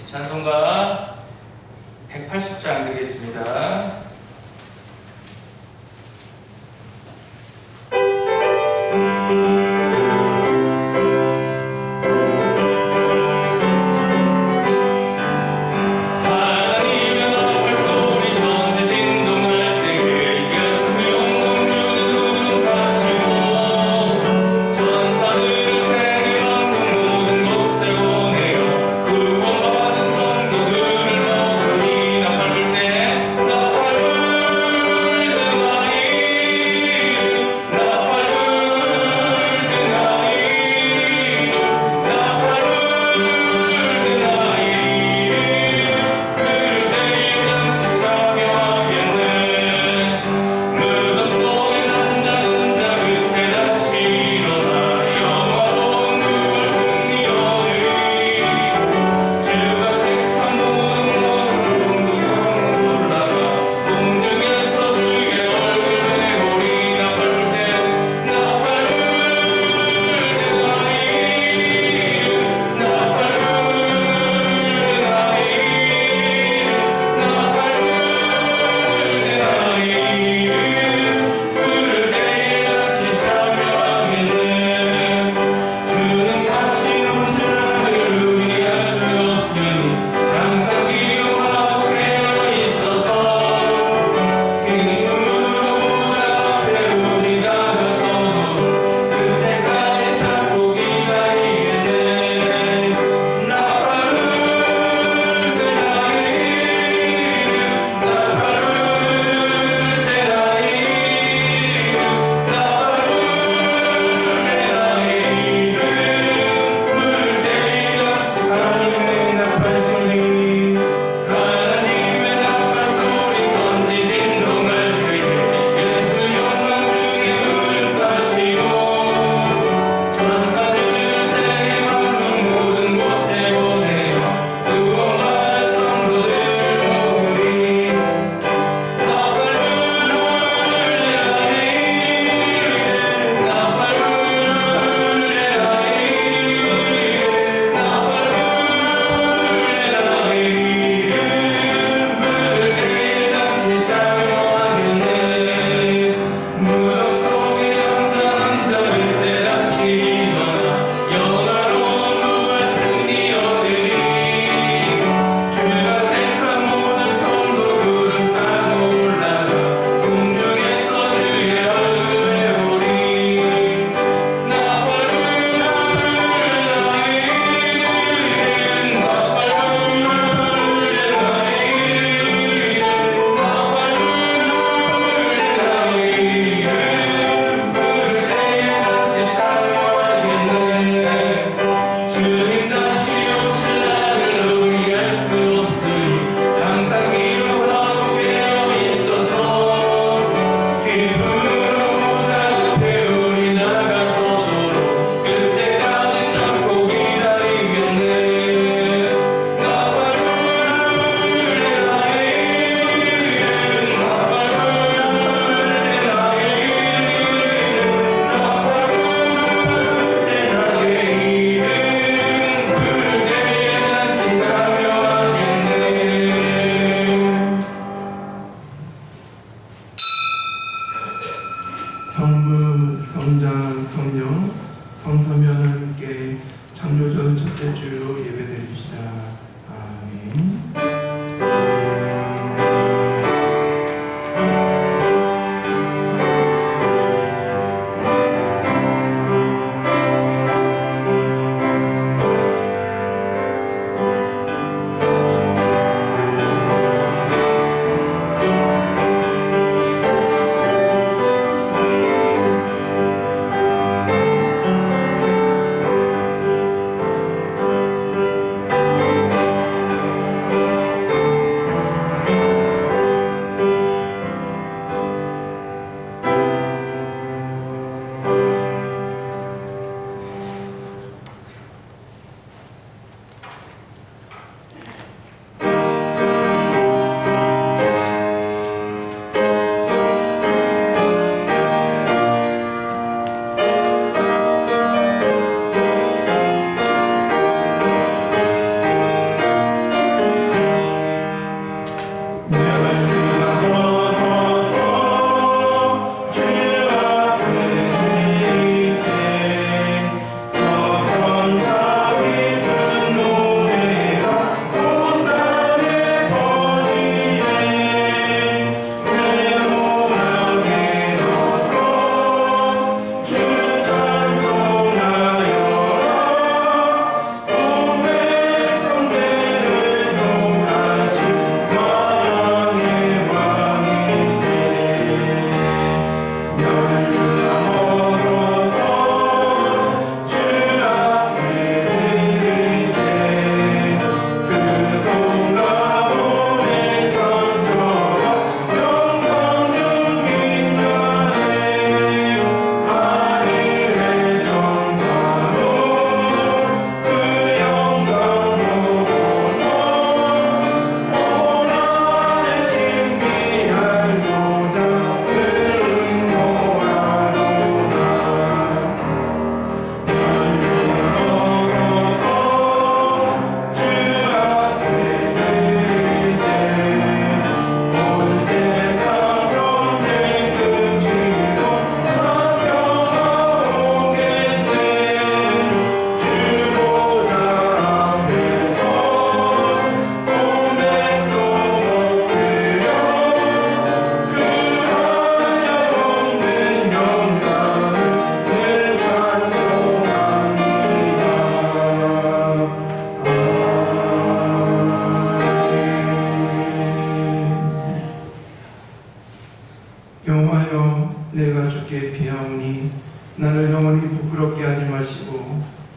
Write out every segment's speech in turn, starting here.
찬송가 180장 드리겠습니다. 구원받은 성도들을 먹으리나 밟을 때 나팔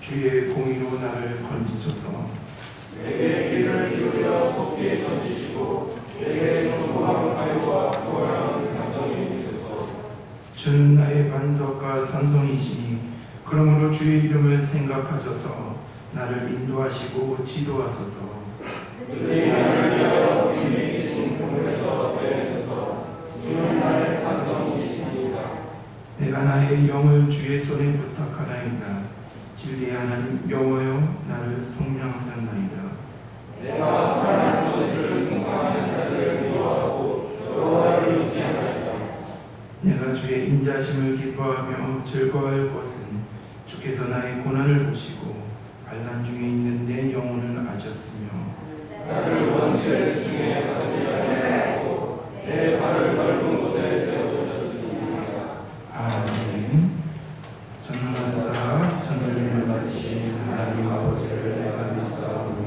주의 공의로 나를 건지소서. 내게 귀를 기울여 속히 던지시고 내게 소중한 가요와 구원하는 산성이 되소서. 주는 나의 반석과 산성이시니 그러므로 주의 이름을 생각하셔서 나를 인도하시고 지도하소서. 그들이 나를 위하여 이미 계신 그물에서 빼내셔서 주는 나의 산성이시니이다. 내가 나의 영을 주의 손에 부탁하나이다. 진리의 하나님 여호와여 나를 성령하셨나이다. 내가 하나님 것을 승상하는 자들을 미워하고 여호와를 의지하나이다. 내가 주의 인자심을 기뻐하며 즐거워할 것은 주께서 나의 고난을 보시고 반란 중에 있는 내 영혼을 아셨으며 나를 원수의 수중에 가두지 아니하시고 내 발을 넓은 곳에 세우셨습니다. 아멘. 전능하사 천지를 만드신 하나님 아버지를 내가 믿사오며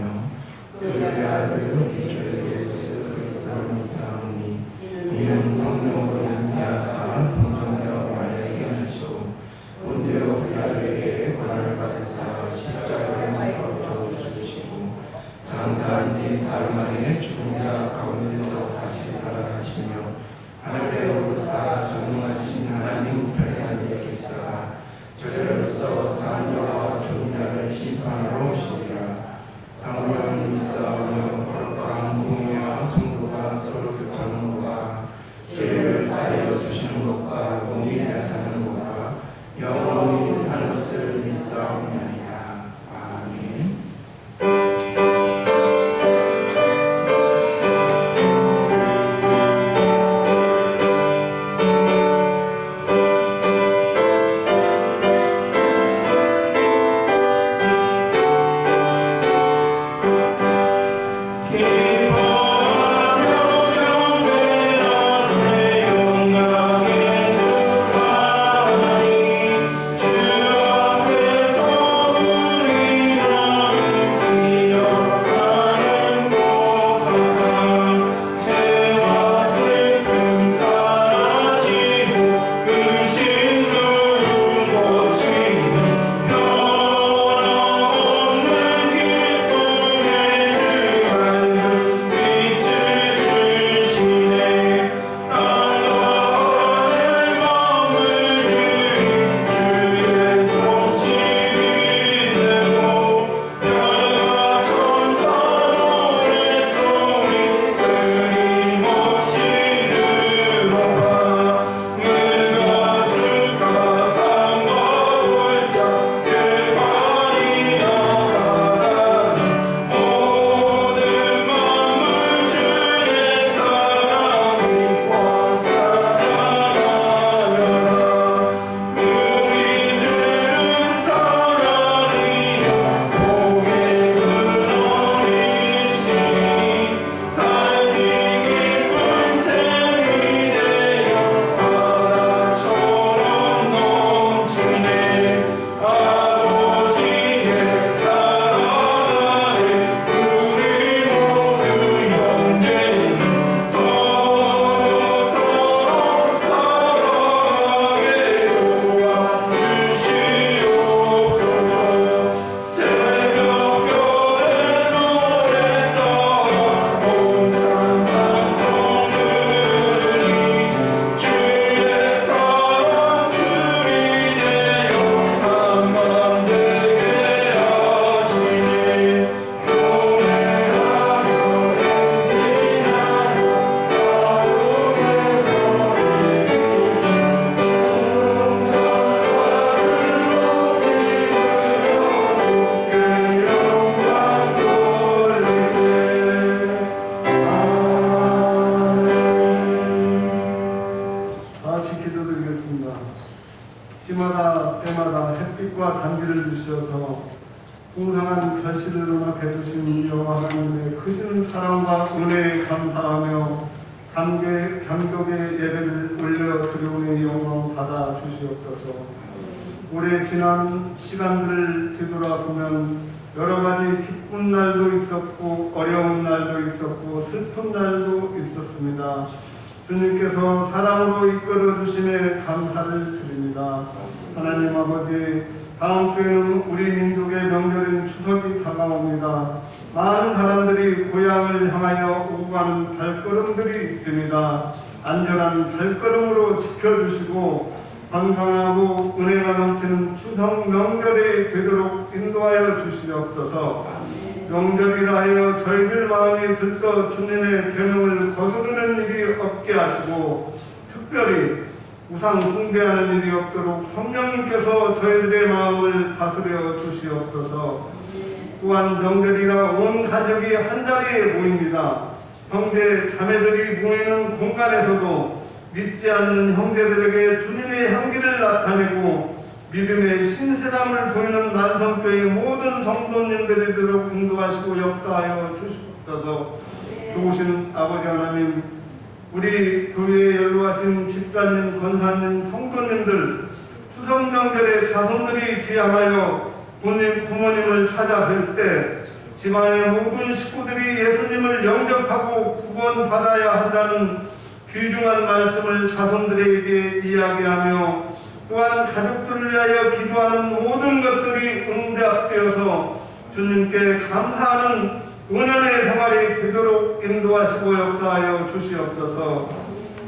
그의 아들 우리 주 예수 그리스도를 믿사오니 이는 성령으로 인하사 동정되어 마리아에게 하시고 본디오 빌라도에게 고난을 받으사 십자가에 못 박혀 죽으시고 장사한 지 사흘 만에 죽은 자 가운데서 다시 살아나시며 하늘에 오르사 전능하신 하나님 우편에 앉아 계시다가 저리로서 사한 자와 죽은 자를 심판하러 오시리라. 성령을 믿사오며 거룩한 공의와 성도가 서로 교통하는 것과 죄를 사하여 주시는 것과 몸이 되사는 것과 영원히 사는 것을 믿사옵나이다. 아멘. 시마다 때마다 햇빛과 단비를 주셔서 풍성한 결실을 음악해 주신 여호와 하나님의 크신 사랑과 은혜에 감사하며 감격의 예배를 올려 드리오니 영광 받아 주시옵소서. 올해 지난 시간들을 뒤돌아보면 여러 가지 기쁜 날도 있었고 어려운 날도 있었고 슬픈 날도 있었습니다. 주님께서 사랑으로 이끌어 주심에 감사를 드립니다. 하나님 아버지, 다음 주에는 우리 민족의 명절인 추석이 다가옵니다. 많은 사람들이 고향을 향하여 오고 가는 발걸음들이 있습니다. 안전한 발걸음으로 지켜주시고 건강하고 은혜가 넘치는 추석 명절이 되도록 인도하여 주시옵소서. 명절이라 하여 저희들 마음이 들떠 주님의 계명을 거스르는 일이 없게 하시고 특별히 우상 숭배하는 일이 없도록 성령님께서 저희들의 마음을 다스려 주시옵소서. 또한 명절이라 온 가족이 한자리에 모입니다. 형제 자매들이 모이는 공간에서도 믿지 않는 형제들에게 주님의 향기를 나타내고 믿음의 신실함을 보이는 만성교의 모든 성도님들이 되도록 인도하시고 역사하여 주시옵소서. 좋으신 아버지 하나님, 우리 교회에 연로하신 집사님, 권사님, 성도님들 추석 명절에 자손들이 귀향하여 부모님을 찾아뵐 때 집안의 모든 식구들이 예수님을 영접하고 구원받아야 한다는 귀중한 말씀을 자손들에게 이야기하며 또한 가족들을 위하여 기도하는 모든 것들이 응답되어서 주님께 감사하는 5년의 생활이 되도록 인도하시고 역사하여 주시옵소서.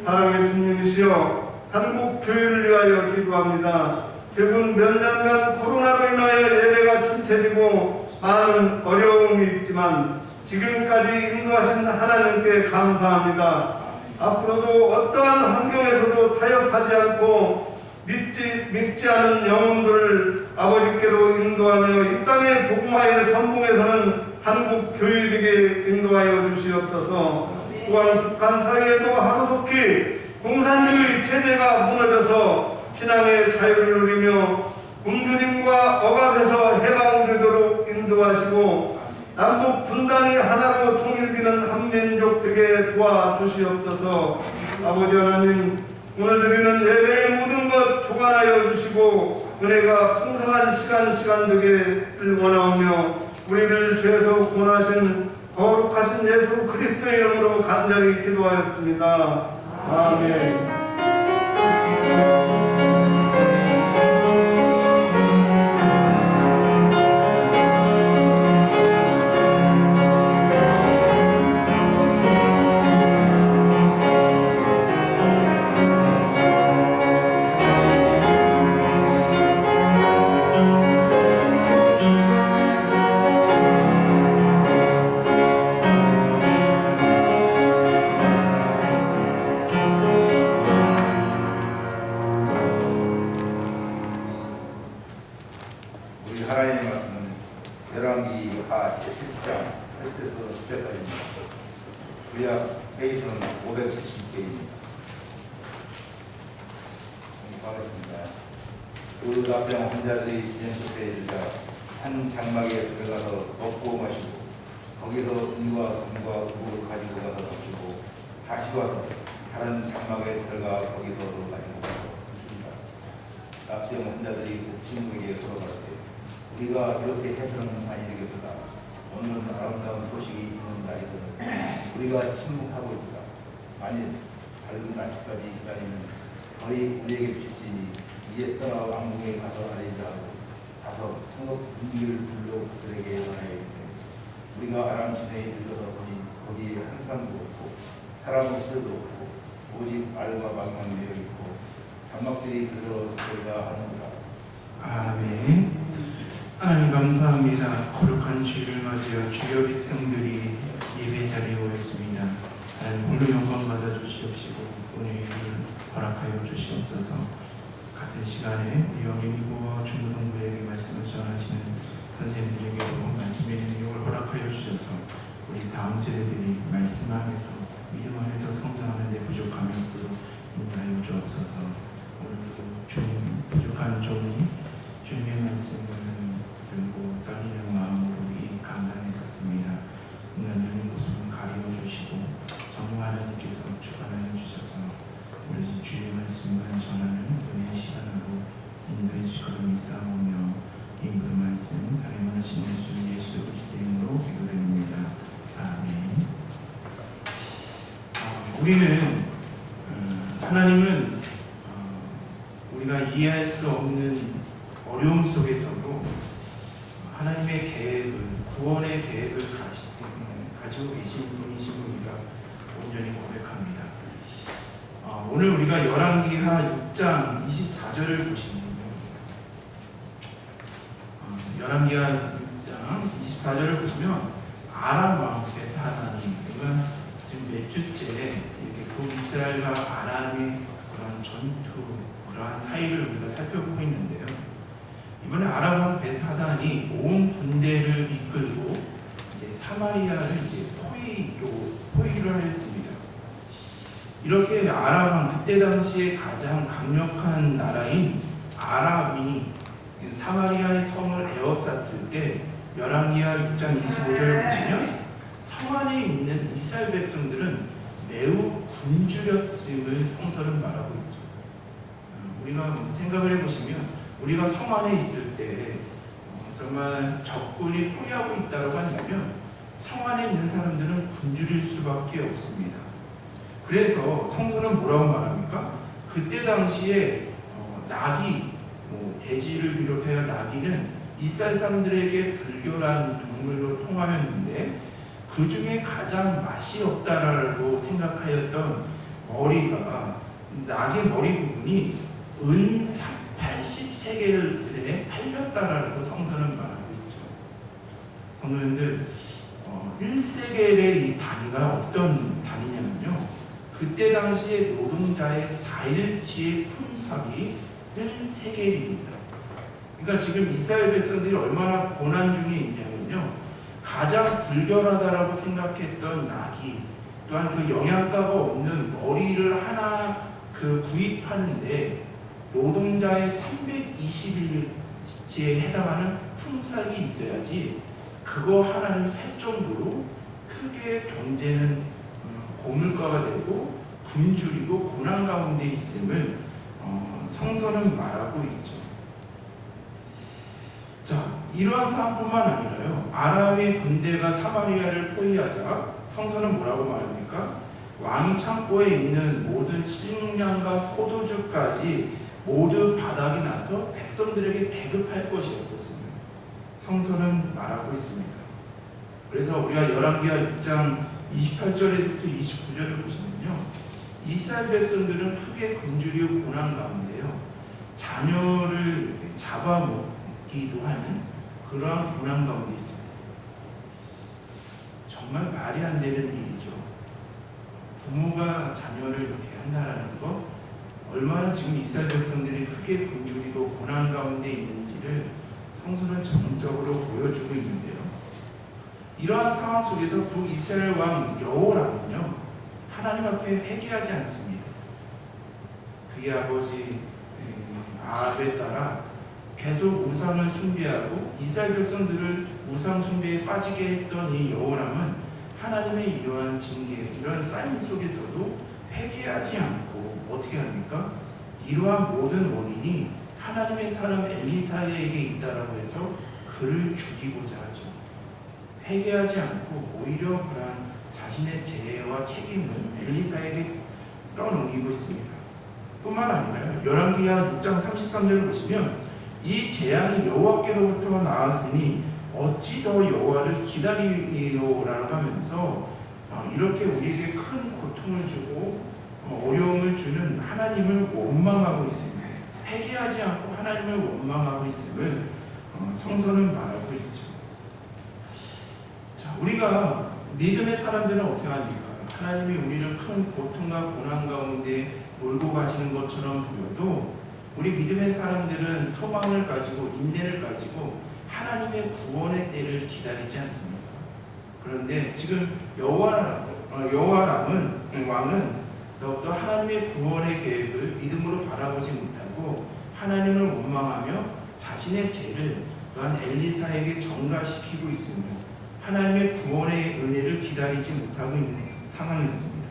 사랑의 주님이시여, 한국 교회를 위하여 기도합니다. 최근 몇 년간 코로나로 인하여 예배가 침체되고 많은 어려움이 있지만 지금까지 인도하신 하나님께 감사합니다. 앞으로도 어떠한 환경에서도 타협하지 않고 믿지 않은 영혼들을 아버지께로 인도하며 이 땅의 복음화의 선봉에서는 한국 교회에게 인도하여 주시옵소서. 또한 북한 사회에도 하루속히 공산주의 체제가 무너져서 신앙의 자유를 누리며 굶주림과 억압에서 해방되도록 인도하시고 남북 분단이 하나로 통일되는 한민족 되게 도와주시옵소서. 아버지 하나님, 오늘 드리는 예배의 모든 것 주관하여 주시고 은혜가 풍성한 시간 되기를 원하오며 우리를 죄에서 구원하신 거룩하신 예수 그리스도의 이름으로 간절히 기도하였습니다. 아멘. 그 앞병 환자들이 지정 속에 이르자 한 장막에 들어가서 먹고 마시고 거기서 이와 금과 금을 가지고 가서 덮치고 다시 와서 다른 장막에 들어가 거기서도 가지고 가서 덮습니다. 앞병 환자들이 그 친구에게 서로 말하되 우리가 이렇게 해서는 아니 되겠구나. 오늘은 아름다운 소식이 있는 날이거든. 우리가 침묵하고 있다. 만일 밝은 아침까지 기다리면 거의 우리에게 주시니 이제 떠나 왕궁에 가서 아뢰자 하고 가서 성읍 분위기를 불러 그들에게 전하여 이르되 우리가 아람 시내에 이르러서 보니 거기에 한 사람도 없고 사람 목소리도 없고 오직 알과 망만 되어 있고 장막들이 그대로 들어가 하는구나. 아멘. 하나님 감사합니다. 거룩한 주일을 맞이하여 주여 백성들이 예배 자리에 오였습니다. 하나님 오늘 영광 받아 주시옵시고 은혜를 허락하여 주시옵소서. 같은 시간에 우리 영예미고와 중고등부에게 말씀을 전하시는 선생님들에게도 말씀의 능력을 허락하여 주셔서 우리 다음 세대들이 말씀 안에서 믿음 안에서 성장하는 데 부족함이 없도록 인도하여 주옵소서. 오늘도 주님 부족한 종이 주님의 말씀을 들고 떨리는 마음으로 이 강단에 섰습니다. 오늘은 모습을 가리워 주시고 성령 하나님께서 주관하여 주셔서 우리 주의 말씀만 전하는 은혜의 시간으로 인도해 주시고 믿사오며 이 모든 말씀 사랑하시는 주 예수 그리스도의 이름으로 기도드립니다. 아멘. 우리는 하나님은 우리가 이해할 수 없는 어려움 속에서도 하나님의 계획을, 구원의 계획을 가지고 계신 분이신 분이라 온전히 고백합니다. 오늘 우리가 열왕기하 6장 24절을 보시면요, 열왕기하 6장 24절을 보시면 아람 왕 벳하다니, 그러니까 지금 몇 주째 이렇게 북이스라엘과 아람의 그런 전투, 그러한 사이를 우리가 살펴보고 있는데요. 이번에 아람 왕 벳하다니 온 군대를 이끌고 이제 사마리아를 이제 포위를 했습니다. 이렇게 아람 왕, 그때 당시에 가장 강력한 나라인 아람이 사마리아의 성을 에워쌌을 때 열왕기하 6장 25절을 보시면 성 안에 있는 이스라엘 백성들은 매우 굶주렸음을 성서는 말하고 있죠. 우리가 생각을 해보시면 우리가 성 안에 있을 때 정말 적군이 포위하고 있다고 한다면 성 안에 있는 사람들은 굶주릴 수밖에 없습니다. 그래서 성서는 뭐라고 말합니까? 그때 당시에 나귀, 돼지를 비롯하여 나귀는 이스라엘 사람들에게 불결한 동물로 통하였는데 그 중에 가장 맛이 없다라고 생각하였던 머리가, 나귀 머리 부분이 은 80세겔에 팔렸다라고 성서는 말하고 있죠. 성도님들, 1세겔의 이 단위가 어떤 단위냐면요, 그때 당시에 노동자의 4일치의 품삯이 1세겔입니다. 그러니까 지금 이스라엘 백성들이 얼마나 고난 중에 있냐면요, 가장 불결하다라고 생각했던 나귀, 또한 그 영양가가 없는 머리를 하나 구입하는데 노동자의 320일치에 해당하는 품삯이 있어야지 그거 하나를 살 정도로 크게 경제는 고물가가 되고 굶주리고 고난 가운데 있음을 성서는 말하고 있죠. 자, 이러한 상황뿐만 아니라요, 아람의 군대가 사마리아를 포위하자 성서는 뭐라고 말합니까? 왕이 창고에 있는 모든 식량과 포도주까지 모두 바닥이 나서 백성들에게 배급할 것이 없었습니다. 성서는 말하고 있습니다. 그래서 우리가 열왕기하 6장 28절에서부터 29절을 보시면요, 이스라엘 백성들은 크게 굶주리고 고난 가운데요, 자녀를 잡아먹기도 하는 그러한 고난 가운데 있습니다. 정말 말이 안 되는 일이죠. 부모가 자녀를 이렇게 한다는 것, 얼마나 지금 이스라엘 백성들이 크게 굶주리고 고난 가운데 있는지를 성서는 전적으로 보여주고 있는데요. 이러한 상황 속에서 북이스라엘 왕 여호람은요, 하나님 앞에 회개하지 않습니다. 그의 아버지 아합에 따라 계속 우상을 숭배하고 이스라엘 백성들을 우상 숭배에 빠지게 했던 이 여호람은 하나님의 이러한 징계, 이러한 싸임 속에서도 회개하지 않고 어떻게 합니까? 이러한 모든 원인이 하나님의 사람 엘리사에게 있다라고 해서 그를 죽이고자 하죠. 회개하지 않고 오히려 그러한 자신의 죄와 책임을 엘리사에게 떠넘기고 있습니다. 뿐만 아니라 열왕기하 6장 33절을 보시면 이 재앙이 여호와께로부터 나왔으니 어찌 더 여호와를 기다리리요라고 하면서 이렇게 우리에게 큰 고통을 주고 어려움을 주는 하나님을 원망하고 있습니다. 회개하지 않고 하나님을 원망하고 있음을 성서는 말하고 있죠. 자, 우리가 믿음의 사람들은 어떻게 합니까? 하나님이 우리를 큰 고통과 고난 가운데 몰고 가시는 것처럼 보여도 우리 믿음의 사람들은 소망을 가지고 인내를 가지고 하나님의 구원의 때를 기다리지 않습니다. 그런데 지금 여호와람은 왕은 더욱더 하나님의 구원의 계획을 믿음으로 바라보지 못하고 하나님을 원망하며 자신의 죄를 또한 엘리사에게 전가시키고 있으며 하나님의 구원의 은혜를 기다리지 못하고 있는 상황이었습니다.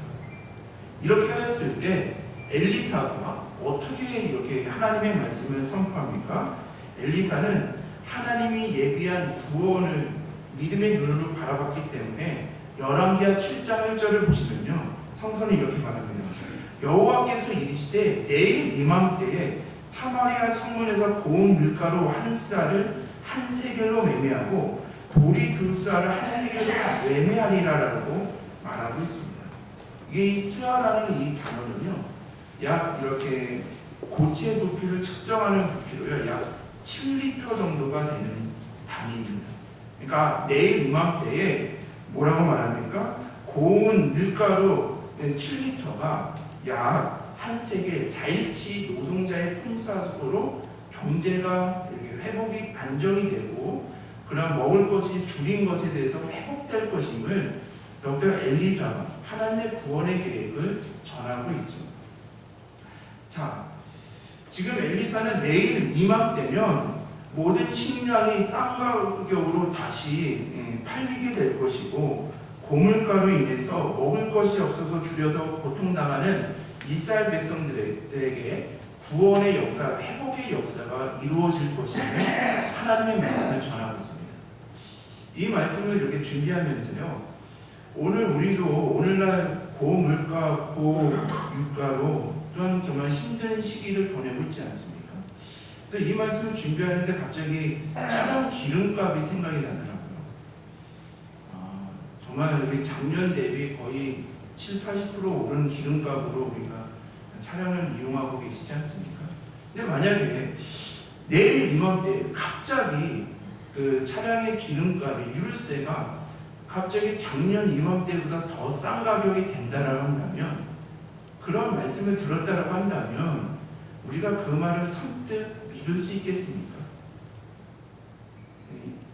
이렇게 하였을 때 엘리사가 어떻게 이렇게 하나님의 말씀을 선포합니까? 엘리사는 하나님이 예비한 구원을 믿음의 눈으로 바라봤기 때문에 열왕기하 7장 1절을 보시면요, 성서는 이렇게 말합니다. 여호와께서 이르시되 내일 이맘때에 사마리아 성문에서 고운 밀가루 한 쌀을 한 세겔로 매매하고 보리 두 쌀을 한 세겔로 매매하리라라고 말하고 있습니다. 이게 이 스아라는 이 단어는요, 약 이렇게 고체 부피를 측정하는 부피로요, 약 7리터 정도가 되는 단위입니다. 그러니까 내일 이맘때에 뭐라고 말합니까? 고운 밀가루 7리터가 약 한 세겔 4일치 노동자의 품삯으로 경제가 이렇게 회복이 안정이 되고 그러나 먹을 것이 줄인 것에 대해서 회복될 것임을 덕터 엘리사가 하나님의 구원의 계획을 전하고 있죠. 자, 지금 엘리사는 내일 이맘때면 모든 식량이 싼 가격으로 다시 팔리게 될 것이고 고물가로 인해서 먹을 것이 없어서 줄여서 고통당하는 이스라엘 백성들에게 구원의 역사, 회복의 역사가 이루어질 것임을 하나님의 말씀을 전하고 있습니다. 이 말씀을 이렇게 준비하면서요, 오늘 우리도 오늘날 고물가, 고유가로 또한 정말 힘든 시기를 보내고 있지 않습니까? 이 말씀을 준비하는데 갑자기 차량 기름값이 생각이 나더라고요. 정말 작년 대비 거의 70~80% 오른 기름값으로 우리가 차량을 이용하고 계시지 않습니까? 근데 만약에 내일 이맘때 갑자기 그 차량의 기름값이 유류세가 갑자기 작년 이맘때보다 더 싼 가격이 된다라고 한다면, 그런 말씀을 들었다라고 한다면 우리가 그 말을 선뜻 믿을 수 있겠습니까?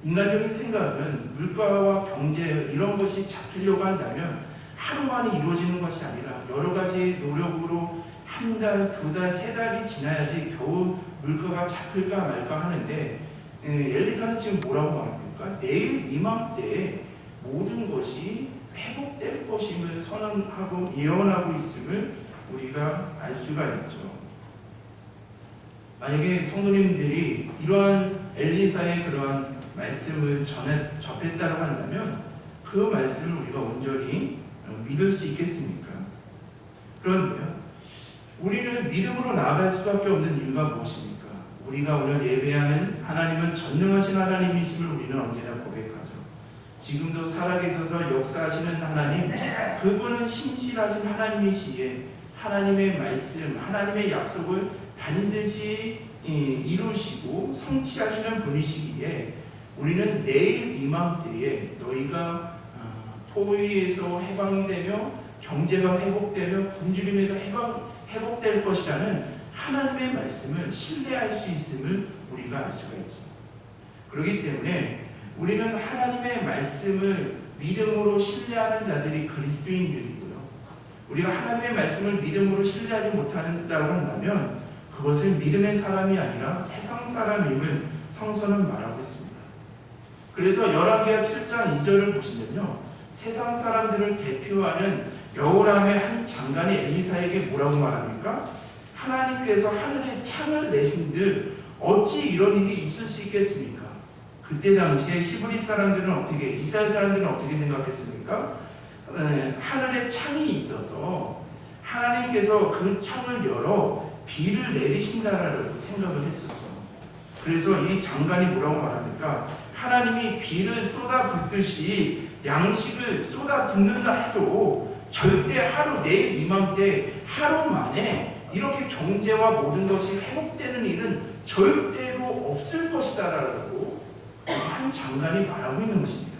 인간적인 생각은 물가와 경제 이런 것이 잡히려고 한다면 하루 만에 이루어지는 것이 아니라 여러 가지 노력으로 한 달, 두 달, 세 달이 지나야지 겨우 물가가 잡힐까 말까 하는데, 엘리사는 지금 뭐라고 말합니까? 내일 이맘때에 모든 것이 회복될 것임을 선언하고 예언하고 있음을 우리가 알 수가 있죠. 만약에 성도님들이 이러한 엘리사의 그러한 말씀을 접했다고 한다면 그 말씀을 우리가 온전히 믿을 수 있겠습니까? 그런데요, 우리는 믿음으로 나아갈 수밖에 없는 이유가 무엇입니까? 우리가 오늘 예배하는 하나님은 전능하신 하나님이심을 우리는 언제나 고백하죠. 지금도 살아계셔서 역사하시는 하나님, 그분은 신실하신 하나님이시기에 하나님의 말씀, 하나님의 약속을 반드시 이루시고 성취하시는 분이시기에 우리는 내일 이맘때에 너희가 토의에서 해방이 되며 경제가 회복되며 굶주림에서 회복될 것이라는 하나님의 말씀을 신뢰할 수 있음을 우리가 알 수가 있죠. 그렇기 때문에 우리는 하나님의 말씀을 믿음으로 신뢰하는 자들이 그리스도인들이고요. 우리가 하나님의 말씀을 믿음으로 신뢰하지 못한다고 한다면 그것은 믿음의 사람이 아니라 세상 사람임을 성서는 말하고 있습니다. 그래서 열왕기하 7장 2절을 보시면요, 세상 사람들을 대표하는 여호람의 한 장관이 엘리사에게 뭐라고 말합니까? 하나님께서 하늘에 창을 내신들 어찌 이런 일이 있을 수 있겠습니까? 그때 당시에 히브리 사람들은 어떻게, 이스라엘 사람들은 어떻게 생각했습니까? 하늘에 창이 있어서 하나님께서 그 창을 열어 비를 내리신다라고 생각을 했었죠. 그래서 이 장관이 뭐라고 말합니까? 하나님이 비를 쏟아붓듯이 양식을 쏟아붓는다 해도 절대 하루, 내일 이맘때 하루 만에 이렇게 경제와 모든 것이 회복되는 일은 절대로 없을 것이다라고 한 장관이 말하고 있는 것입니다.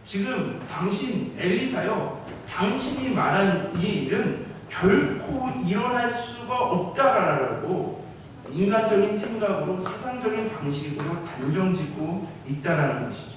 지금 당신 엘리사요, 당신이 말한 이 일은 결코 일어날 수가 없다라고 인간적인 생각으로 세상적인 방식으로 단정짓고 있다라는 것이죠.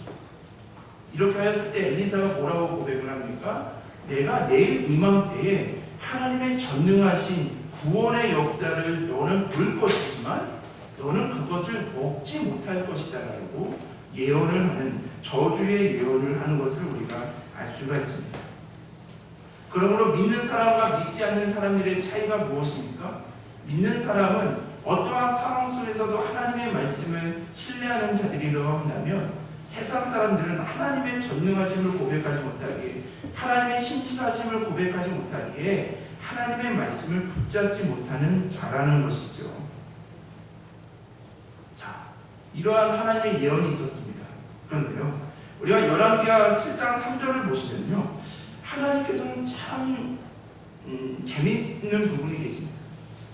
이렇게 하였을 때 엘리사가 뭐라고 고백을 합니까? 내가 내일 이맘때에 하나님의 전능하신 구원의 역사를 너는 볼 것이지만 너는 그것을 먹지 못할 것이다라고 예언을 하는, 저주의 예언을 하는 것을 우리가 알 수가 있습니다. 그러므로 믿는 사람과 믿지 않는 사람들의 차이가 무엇입니까? 믿는 사람은 어떠한 상황 속에서도 하나님의 말씀을 신뢰하는 자들이라고 한다면, 세상 사람들은 하나님의 전능하심을 고백하지 못하기에, 하나님의 신실하심을 고백하지 못하기에 하나님의 말씀을 붙잡지 못하는 자라는 것이죠. 자, 이러한 하나님의 예언이 있었습니다. 그런데요, 우리가 열왕기하 7장 3절을 보시면요, 하나님께서는 참 재미있는 부분이 계십니다.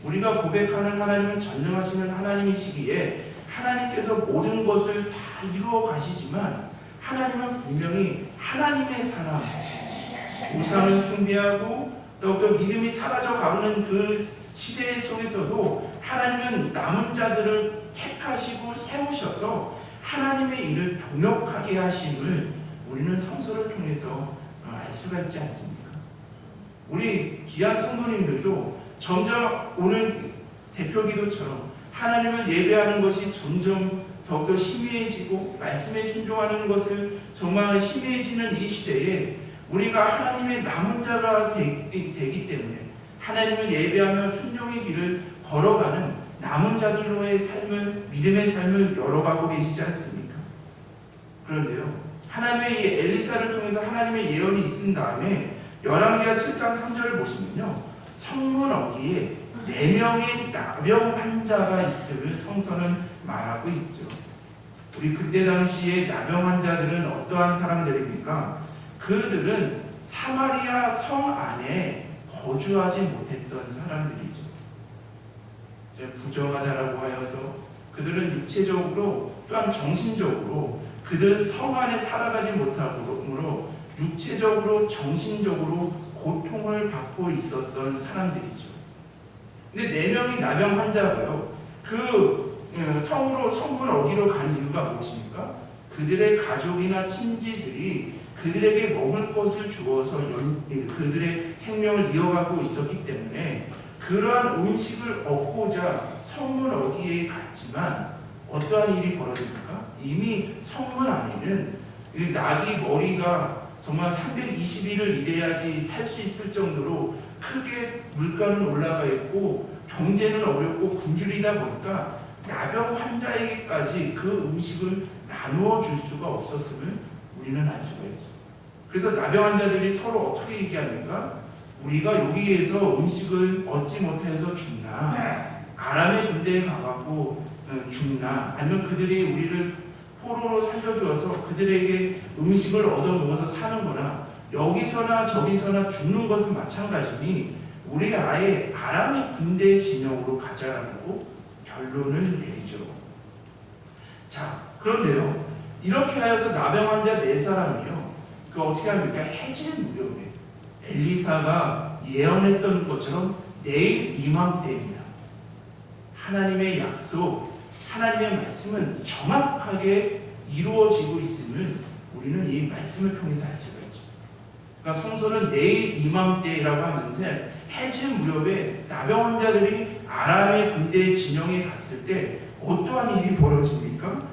우리가 고백하는 하나님은 전능하시는 하나님이시기에 하나님께서 모든 것을 다 이루어 가시지만 하나님은 분명히 하나님의 사람, 우상을 숭배하고 더욱더 믿음이 사라져가는 그 시대 속에서도 하나님은 남은 자들을 택하시고 세우셔서 하나님의 일을 동역하게 하심을 우리는 성서를 통해서 알 수가 있지 않습니까? 우리 귀한 성도님들도 점점 오늘 대표기도처럼 하나님을 예배하는 것이 점점 더욱더 희미해지고 말씀에 순종하는 것을 정말 희미해지는 이 시대에 우리가 하나님의 남은 자가 되기 때문에 하나님을 예배하며 순종의 길을 걸어가는 남은 자들로의 삶을, 믿음의 삶을 열어가고 계시지 않습니까? 그런데요, 하나님의 이 엘리사를 통해서 하나님의 예언이 있은 다음에 열왕기하 7장 3절을 보시면요, 성문 어귀에 4명의 나병 환자가 있음을 성서는 말하고 있죠. 우리 그때 당시에 나병 환자들은 어떠한 사람들입니까? 그들은 사마리아 성 안에 거주하지 못했던 사람들이죠. 부정하다라고 하여서 그들은 육체적으로 또한 정신적으로 그들은 성 안에 살아가지 못하므로 육체적으로 정신적으로 고통을 받고 있었던 사람들이죠. 근데 4명이 나병 환자가요, 그 성으로 성문 어귀로 간 이유가 무엇입니까? 그들의 가족이나 친지들이 그들에게 먹을 것을 주어서 그들의 생명을 이어가고 있었기 때문에 그러한 음식을 얻고자 성문 어귀에 갔지만 어떠한 일이 벌어집니까? 이미 성문 안에는 낙이 머리가 정말 320일을 일해야지 살 수 있을 정도로 크게 물가는 올라가 있고 경제는 어렵고 굶주리다 보니까 나병 환자에게까지 그 음식을 나누어 줄 수가 없었음을 우리는 알 수가 있죠. 그래서 나병 환자들이 서로 어떻게 얘기합니까? 우리가 여기에서 음식을 얻지 못해서 죽나, 아람의 군대에 가갖고 죽나, 아니면 그들이 우리를 포로로 살려주어서 그들에게 음식을 얻어먹어서 사는 거나, 여기서나 저기서나 죽는 것은 마찬가지니 우리 아예 아람의 군대 진영으로 가자라고 결론을 내리죠. 자, 그런데요, 이렇게 하여서 나병 환자 4사람이요, 그 어떻게 합니까? 해질 무렵에 엘리사가 예언했던 것처럼 내일 이맘때입니다. 하나님의 약속, 하나님의 말씀은 정확하게 이루어지고 있음을 우리는 이 말씀을 통해서 알 수가 있죠. 그러니까 성서는 내일 이맘때라고 하면서 해질 무렵에 나병 환자들이 아람의 군대 진영에 갔을 때 어떠한 일이 벌어집니까?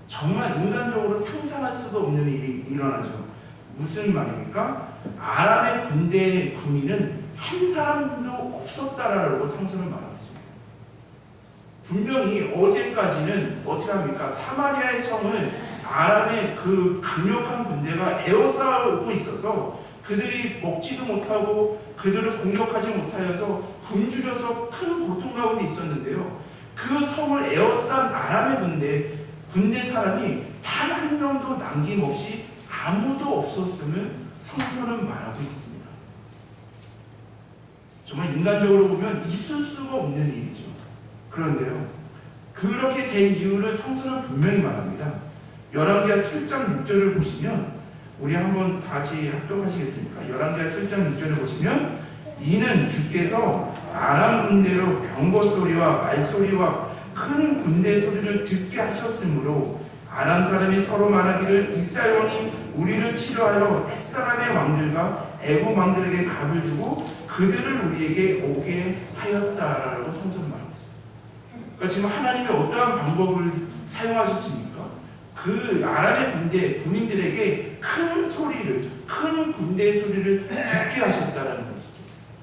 정말 인간적으로 상상할 수도 없는 일이 일어나죠. 무슨 말입니까? 아람의 군대 군인은 한 사람도 없었다라고 성서는 말하고 있습니다. 분명히 어제까지는 어떻게 합니까? 사마리아의 성을 아람의 그 강력한 군대가 에워싸고 있어서 그들이 먹지도 못하고 그들을 공격하지 못하여서 굶주려서 큰 고통 가운데 있었는데요. 그 성을 에워싼 아람의 군대 사람이 단 한 명도 남김없이 아무도 없었음을 성서는 말하고 있습니다. 정말 인간적으로 보면 있을 수가 없는 일이죠. 그런데요, 그렇게 된 이유를 성서는 분명히 말합니다. 열왕기하 7장 6절을 보시면, 우리 한번 같이 합독하시겠습니까? 열왕기하 7장 6절을 보시면, 이는 주께서 아람 군대로 병거 소리와 말소리와 큰 군대 소리를 듣게 하셨으므로 아람 사람이 서로 말하기를 이스라엘 왕이 우리를 치료하여 햇사람의 왕들과 애굽 왕들에게 갑을 주고 그들을 우리에게 오게 하였다라고 성서는 말하고 있습니다. 그러니까 지금 하나님이 어떠한 방법을 사용하셨습니까? 그 아람의 군인들에게 큰 군대 소리를 듣게 하셨다라는 것이죠.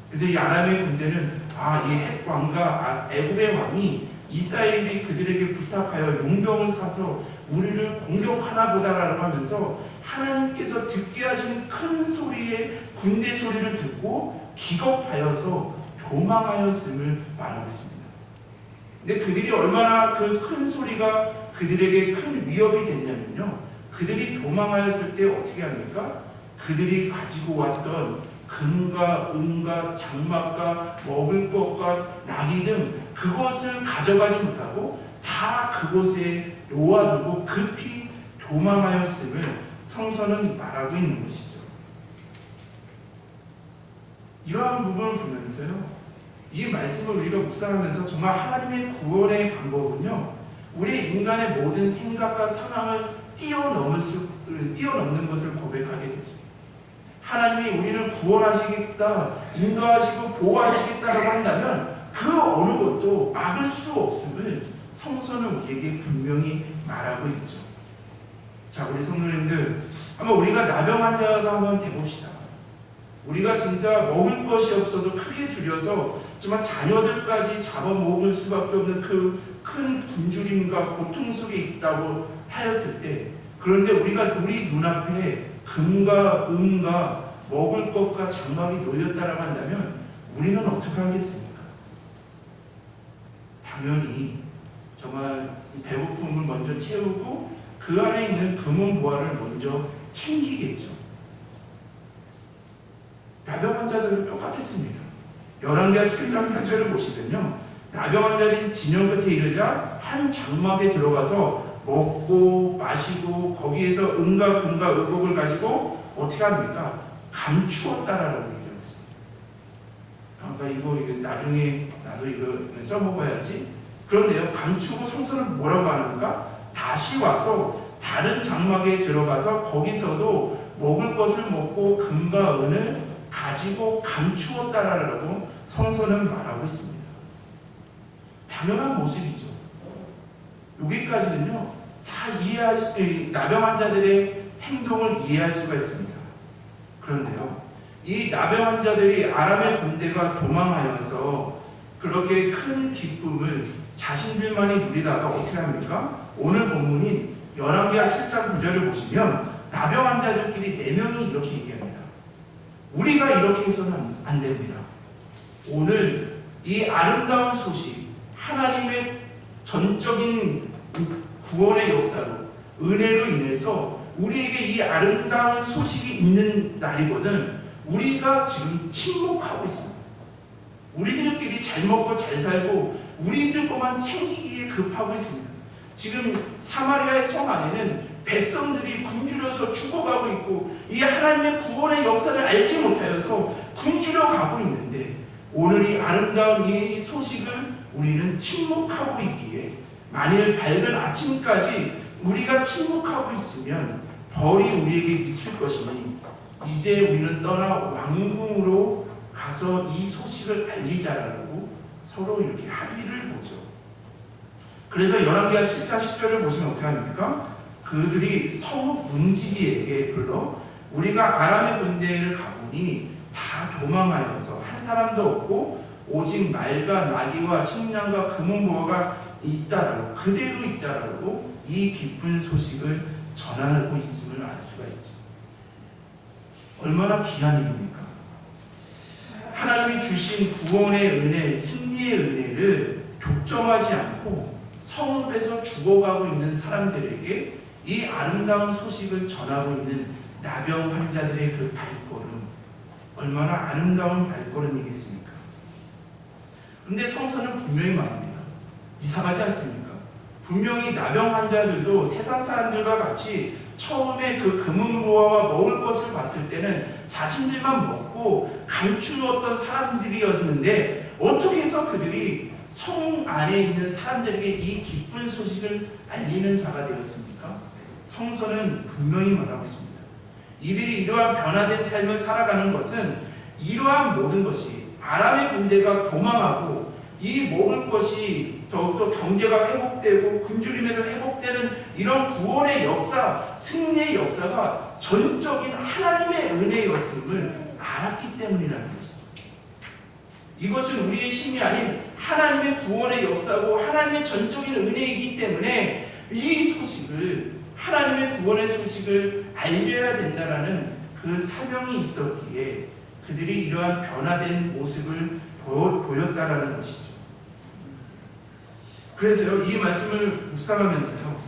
그래서 이 아람의 군대는 이 헷 왕과 애굽의 왕이 이스라엘이 그들에게 부탁하여 용병을 사서 우리를 공격하나 보다라고 하면서 하나님께서 듣게 하신 큰 소리의 군대 소리를 듣고 기겁하여서 도망하였음을 말하고 있습니다. 근데 그들이 얼마나 그 큰 소리가 그들에게 큰 위협이 됐냐면요, 그들이 도망하였을 때 어떻게 합니까? 그들이 가지고 왔던 금과 은과 장막과 먹을 것과 나귀 등 그것을 가져가지 못하고 다 그곳에 놓아두고 급히 도망하였음을 성서는 말하고 있는 것이죠. 이러한 부분을 보면서요, 이 말씀을 우리가 묵상하면서 정말 하나님의 구원의 방법은요, 우리 인간의 모든 생각과 상황을 뛰어넘는 것을 고백하게 되죠. 하나님이 우리를 구원하시겠다, 인도하시고 보호하시겠다라고 한다면 그 어느 것도 막을 수 없음을 성서는 우리에게 분명히 말하고 있죠. 자, 우리 성도님들, 한번 우리가 나병 환자가 한번 돼봅시다. 우리가 진짜 먹을 것이 없어서 크게 줄여서 정말 자녀들까지 잡아먹을 수밖에 없는 그 큰 굶주림과 고통 속에 있다고 하였을 때, 그런데 우리가 우리 눈앞에 금과 은과 먹을 것과 장막이 놓였다라고 한다면 우리는 어떻게 하겠습니까? 당연히 정말 배고픔을 먼저 채우고 그 안에 있는 금은 보화를 먼저 챙기겠죠. 나병 환자들은 똑같았습니다. 열왕기하 7장 8절을 보시면요, 나병 환자들이 진영 끝에 이르자 한 장막에 들어가서 먹고 마시고 거기에서 은과 금과 의복을 가지고 어떻게 합니까? 감추었다라고 얘기했습니다. 그러니까 이거 나중에 나도 이거 써먹어야지. 그런데요, 감추고 성서는 뭐라고 하는가? 다시 와서 다른 장막에 들어가서 거기서도 먹을 것을 먹고 금과 은을 가지고 감추었다라고 성서는 말하고 있습니다. 당연한 모습이죠. 여기까지는요, 다 나병 환자들의 행동을 이해할 수가 있습니다. 그런데요, 이 나병 환자들이 아람의 군대가 도망하여서 그렇게 큰 기쁨을 자신들만이 누리다가 어떻게 합니까? 오늘 본문인 열왕기하 7장 9절을 보시면 나병 환자들끼리 4명이 이렇게 얘기합니다. 우리가 이렇게 해서는 안 됩니다. 오늘 이 아름다운 소식, 하나님의 전적인 구원의 역사로, 은혜로 인해서 우리에게 이 아름다운 소식이 있는 날이거든 우리가 지금 침묵하고 있습니다. 우리들끼리 잘 먹고 잘 살고 우리들 것만 챙기기에 급하고 있습니다. 지금 사마리아의 성 안에는 백성들이 굶주려서 죽어가고 있고 이 하나님의 구원의 역사를 알지 못하여서 굶주려 가고 있는데, 오늘 이 아름다운 이 소식을 우리는 침묵하고 있기에 만일 밝은 아침까지 우리가 침묵하고 있으면 벌이 우리에게 미칠 것이니 이제 우리는 떠나 왕궁으로 가서 이 소식을 알리자라고 서로 이렇게 합의를 보죠. 그래서 열왕기하 7장 10절을 보시면 어떻게 합니까? 그들이 성읍 문지기에게 불러 우리가 아람의 군대를 가보니 다 도망하여서 한 사람도 없고 오직 말과 나귀와 식량과 금은 보화가 있다라고, 그대로 있다라고 이 기쁜 소식을 전하고 있음을 알 수가 있죠. 얼마나 귀한 일입니까? 하나님이 주신 구원의 은혜, 승리의 은혜를 독점하지 않고 성읍에서 죽어가고 있는 사람들에게 이 아름다운 소식을 전하고 있는 나병 환자들의 그 발걸음, 얼마나 아름다운 발걸음이겠습니까? 그런데 성서는 분명히 말합니다. 이상하지 않습니까? 분명히 나병 환자들도 세상 사람들과 같이 처음에 그 금은보화와 먹을 것을 봤을 때는 자신들만 먹고 감추었던 사람들이었는데 어떻게 해서 그들이 성 안에 있는 사람들에게 이 기쁜 소식을 알리는 자가 되었습니까? 성서는 분명히 말하고 있습니다. 이들이 이러한 변화된 삶을 살아가는 것은 이러한 모든 것이 아람의 군대가 도망하고 이 먹을 것이 더욱더 경제가 회복되고 굶주림에서 회복되는 이런 구원의 역사, 승리의 역사가 전적인 하나님의 은혜였음을 알았기 때문이라는 것이죠. 이것은 우리의 힘이 아닌 하나님의 구원의 역사고 하나님의 전적인 은혜이기 때문에 이 소식을, 하나님의 구원의 소식을 알려야 된다라는 그 사명이 있었기에 그들이 이러한 변화된 모습을 보였다라는 것이죠. 그래서요, 이 말씀을 묵상하면서요,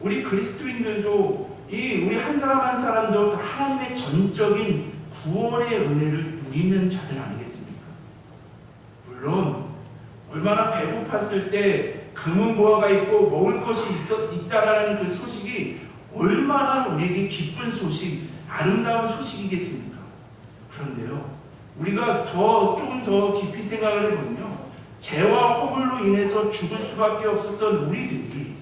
우리 그리스도인들도 우리 한 사람 한 사람도 하나님의 전적인 구원의 은혜를 누리는 자들 아니겠습니까? 물론 얼마나 배고팠을 때 금은 보화가 있고 먹을 것이 있다라는 그 소식이 얼마나 우리에게 기쁜 소식, 아름다운 소식이겠습니까? 그런데요, 우리가 좀 더 깊이 생각을 해보면요, 죄와 허물로 인해서 죽을 수밖에 없었던 우리들이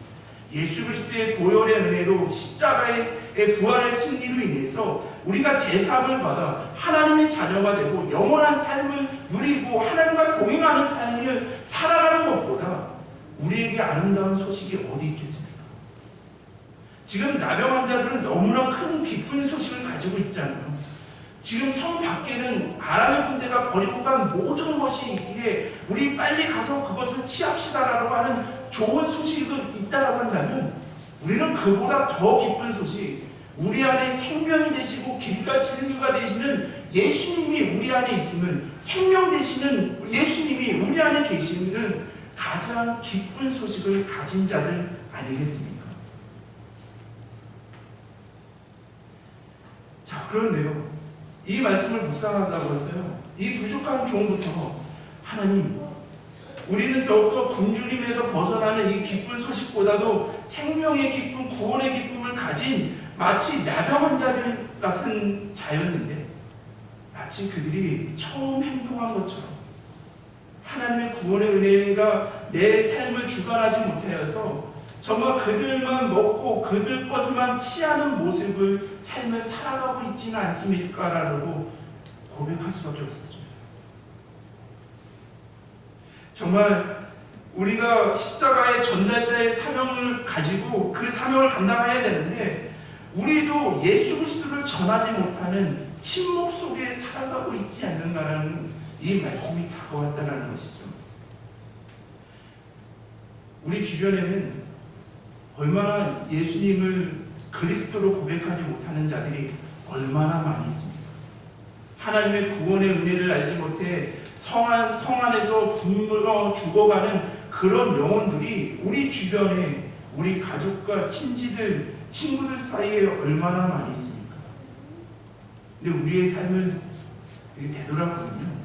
예수 그리스도의 보혈의 은혜로 십자가의 부활의 승리로 인해서 우리가 제사함을 받아 하나님의 자녀가 되고 영원한 삶을 누리고 하나님과 동행하는 삶을 살아가는 것보다 우리에게 아름다운 소식이 어디 있겠습니까? 지금 나병 환자들은 너무나 큰 기쁜 소식을 가지고 있잖아요. 지금 성 밖에는 아람의 군대가 버리고 간 모든 것이 있기에 우리 빨리 가서 그것을 취합시다라고 하는 좋은 소식이 있다라고 한다면 우리는 그보다 더 기쁜 소식, 우리 안에 생명이 되시고 길과 진리가 되시는 예수님이 우리 안에 있음을, 생명 되시는 예수님이 우리 안에 계시는 가장 기쁜 소식을 가진 자들 아니겠습니까? 자, 그런데요, 이 말씀을 묵상한다고 해서요, 이 부족한 종부터 하나님, 우리는 더욱더 굶주림에서 벗어나는 이 기쁜 소식보다도 생명의 기쁨, 구원의 기쁨을 가진 마치 나병 환자들 같은 자였는데, 마치 그들이 처음 행동한 것처럼 하나님의 구원의 은혜가 내 삶을 주관하지 못하여서 정말 그들만 먹고 그들 것만 취하는 모습을 삶을 살아가고 있지는 않습니까라고 고백할 수밖에 없었습니다. 정말 우리가 십자가의 전달자의 사명을 가지고 그 사명을 감당해야 되는데 우리도 예수 그리스도를 전하지 못하는 침묵 속에 살아가고 있지 않는가라는 이 말씀이 다가왔다는 것이죠. 우리 주변에는 얼마나 예수님을 그리스도로 고백하지 못하는 자들이 얼마나 많이 있습니다. 하나님의 구원의 은혜를 알지 못해 성 안에서 굶어 죽어가는 그런 영혼들이 우리 주변에 우리 가족과 친지들, 친구들 사이에 얼마나 많이 있습니까? 근데 우리의 삶을 되돌아보면요,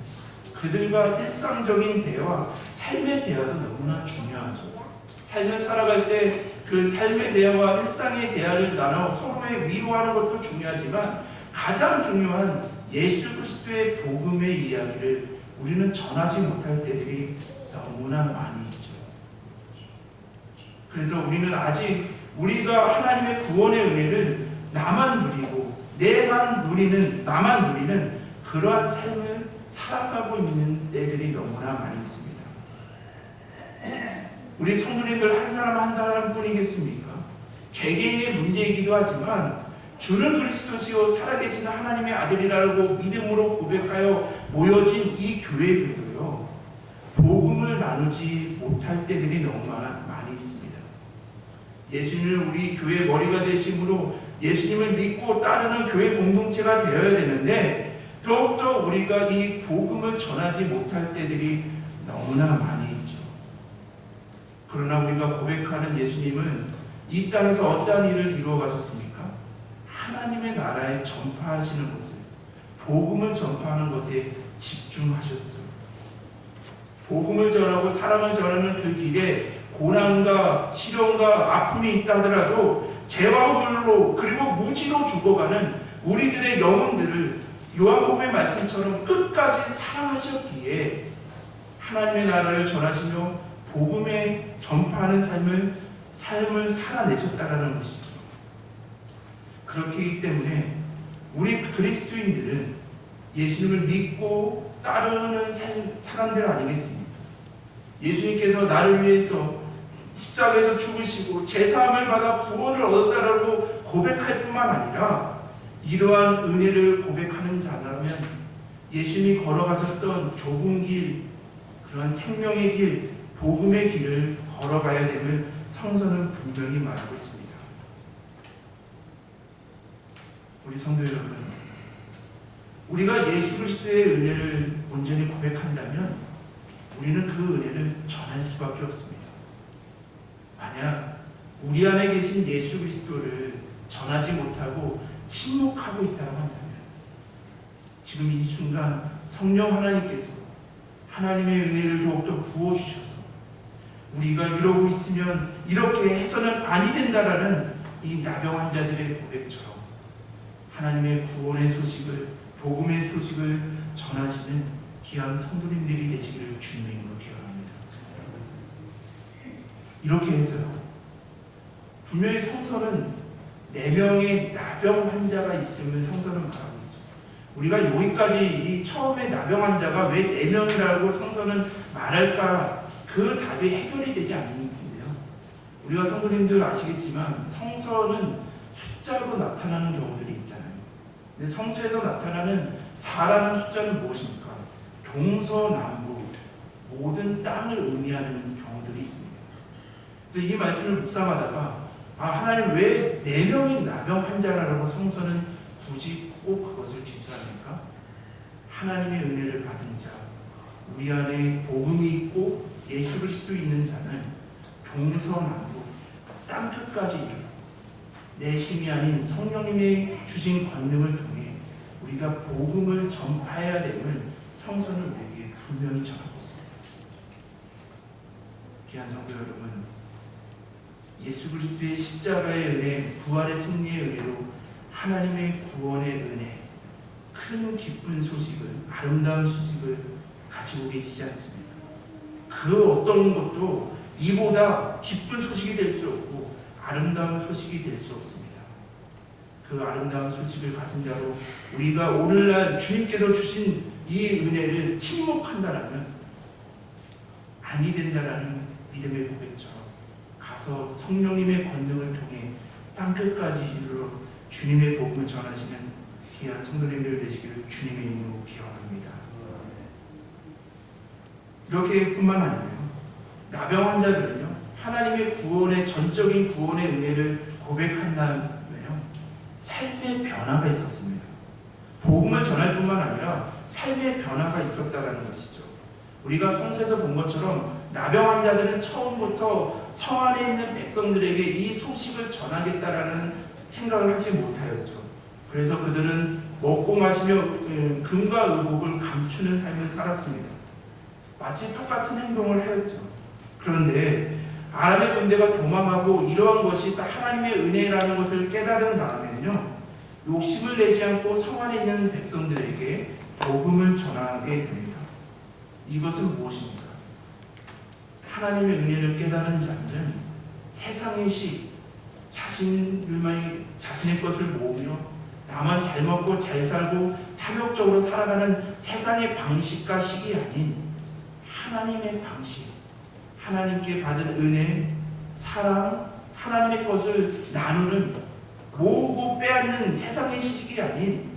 그들과 일상적인 대화, 삶의 대화도 너무나 중요하죠. 삶을 살아갈 때 그 삶의 대화와 일상의 대화를 나눠 서로의 위로하는 것도 중요하지만 가장 중요한 예수 그리스도의 복음의 이야기를 우리는 전하지 못할 때들이 너무나 많이 있죠. 그래서 우리는 아직 우리가 하나님의 구원의 은혜를 나만 누리고 나만 누리는 그러한 삶을 살아가고 있는 때들이 너무나 많이 있습니다. 우리 성도님들 한 사람 뿐이겠습니까? 개개인의 문제이기도 하지만 주는 그리스도시요 살아계신 하나님의 아들이라고 믿음으로 고백하여 모여진 이 교회들도요, 복음을 나누지 못할 때들이 너무 많이 있습니다. 예수님을 우리 교회 머리가 되심으로 예수님을 믿고 따르는 교회 공동체가 되어야 되는데 더욱더 우리가 이 복음을 전하지 못할 때들이 너무나 많이 있죠. 그러나 우리가 고백하는 예수님은 이 땅에서 어떠한 일을 이루어 가셨습니까? 하나님의 나라에 전파하시는 것을, 복음을 전파하는 것에 집중하셨죠. 복음을 전하고 사랑을 전하는 그 길에 고난과 시련과 아픔이 있다 하더라도 죄와 허물로 그리고 무지로 죽어가는 우리들의 영혼들을 요한복음의 말씀처럼 끝까지 사랑하셨기에 하나님의 나라를 전하시며 복음에 전파하는 삶을 살아내셨다라는 것이죠. 그렇기 때문에 우리 그리스도인들은 예수님을 믿고 따르는 사람들 아니겠습니까? 예수님께서 나를 위해서 십자가에서 죽으시고 제사함을 받아 구원을 얻었다라고 고백할 뿐만 아니라 이러한 은혜를 고백하는 자라면 예수님이 걸어가셨던 좁은 길, 그러한 생명의 길, 복음의 길을 걸어가야 됨을 성서는 분명히 말하고 있습니다. 우리 성도 여러분, 우리가 예수 그리스도의 은혜를 온전히 고백한다면 우리는 그 은혜를 전할 수밖에 없습니다. 만약 우리 안에 계신 예수 그리스도를 전하지 못하고 침묵하고 있다고 한다면 지금 이 순간 성령 하나님께서 하나님의 은혜를 더욱더 부어주셔서 우리가 이러고 있으면 이렇게 해서는 아니 된다라는 이 나병 환자들의 고백처럼 하나님의 구원의 소식을, 복음의 소식을 전하시는 귀한 성도님들이 되시기를 주님의 이름으로 기원합니다. 이렇게 해서요, 분명히 성서는 4명의 나병 환자가 있음을 성서는 말하고 있죠. 우리가 여기까지 이 처음에 나병 환자가 왜 4명이라고 성서는 말할까, 그 답이 해결이 되지 않는데요. 우리가 성도님들 아시겠지만 성서는 숫자로 나타나는 경우들이 있잖아요. 근데 성서에서 나타나는 4라는 숫자는 무엇입니까? 동서남북 모든 땅을 의미하는 경우들이 있습니다. 그래서 이 말씀을 묵상하다가 하나님 왜 4명의 나병 환자라고 성서는 굳이 꼭 그것을 기술합니까? 하나님의 은혜를 받은 자, 우리 안에 복음이 있고 예수 그리스도 있는 자는 동서남북 땅끝까지 이르러 내 힘이 아닌 성령님의 주신 권능을 통해 우리가 복음을 전파해야 됨을 성서는 우리에게 분명히 전하고 있습니다. 귀한 성도 여러분, 예수 그리스도의 십자가의 은혜, 부활의 승리의 은혜로 하나님의 구원의 은혜, 큰 기쁜 소식을, 아름다운 소식을 가지고 계시지 않습니까? 그 어떤 것도 이보다 기쁜 소식이 될 수 없고 아름다운 소식이 될 수 없습니다. 그 아름다운 소식을 가진 자로 우리가 오늘날 주님께서 주신 이 은혜를 침묵한다라면 아니 된다라는 믿음의 고백처럼 가서 성령님의 권능을 통해 땅끝까지 이르러 주님의 복음을 전하시는 귀한 성도님들 되시기를 주님의 이름으로 기원합니다. 이렇게 뿐만 아니고요, 나병 환자들은요, 하나님의 구원의 전적인 구원의 은혜를 고백한 다음에요, 삶의 변화가 있었습니다. 복음을 전할 뿐만 아니라 삶의 변화가 있었다는 것이죠. 우리가 성서에서 본 것처럼 나병 환자들은 처음부터 성 안에 있는 백성들에게 이 소식을 전하겠다라는 생각을 하지 못하였죠. 그래서 그들은 먹고 마시며 금과 의복을 감추는 삶을 살았습니다. 마치 똑같은 행동을 하였죠. 그런데 아람의 군대가 도망하고 이러한 것이 다 하나님의 은혜라는 것을 깨달은 다음에는요, 욕심을 내지 않고 성 안에 있는 백성들에게 복음을 전하게 됩니다. 이것은 무엇입니까? 하나님의 은혜를 깨달은 자는 세상의 식, 자신들만이 자신의 것을 모으며 나만 잘 먹고 잘 살고 탐욕적으로 살아가는 세상의 방식과 식이 아닌 하나님의 방식, 하나님께 받은 은혜, 사랑, 하나님의 것을 나누는, 모으고 빼앗는 세상의 식이 아닌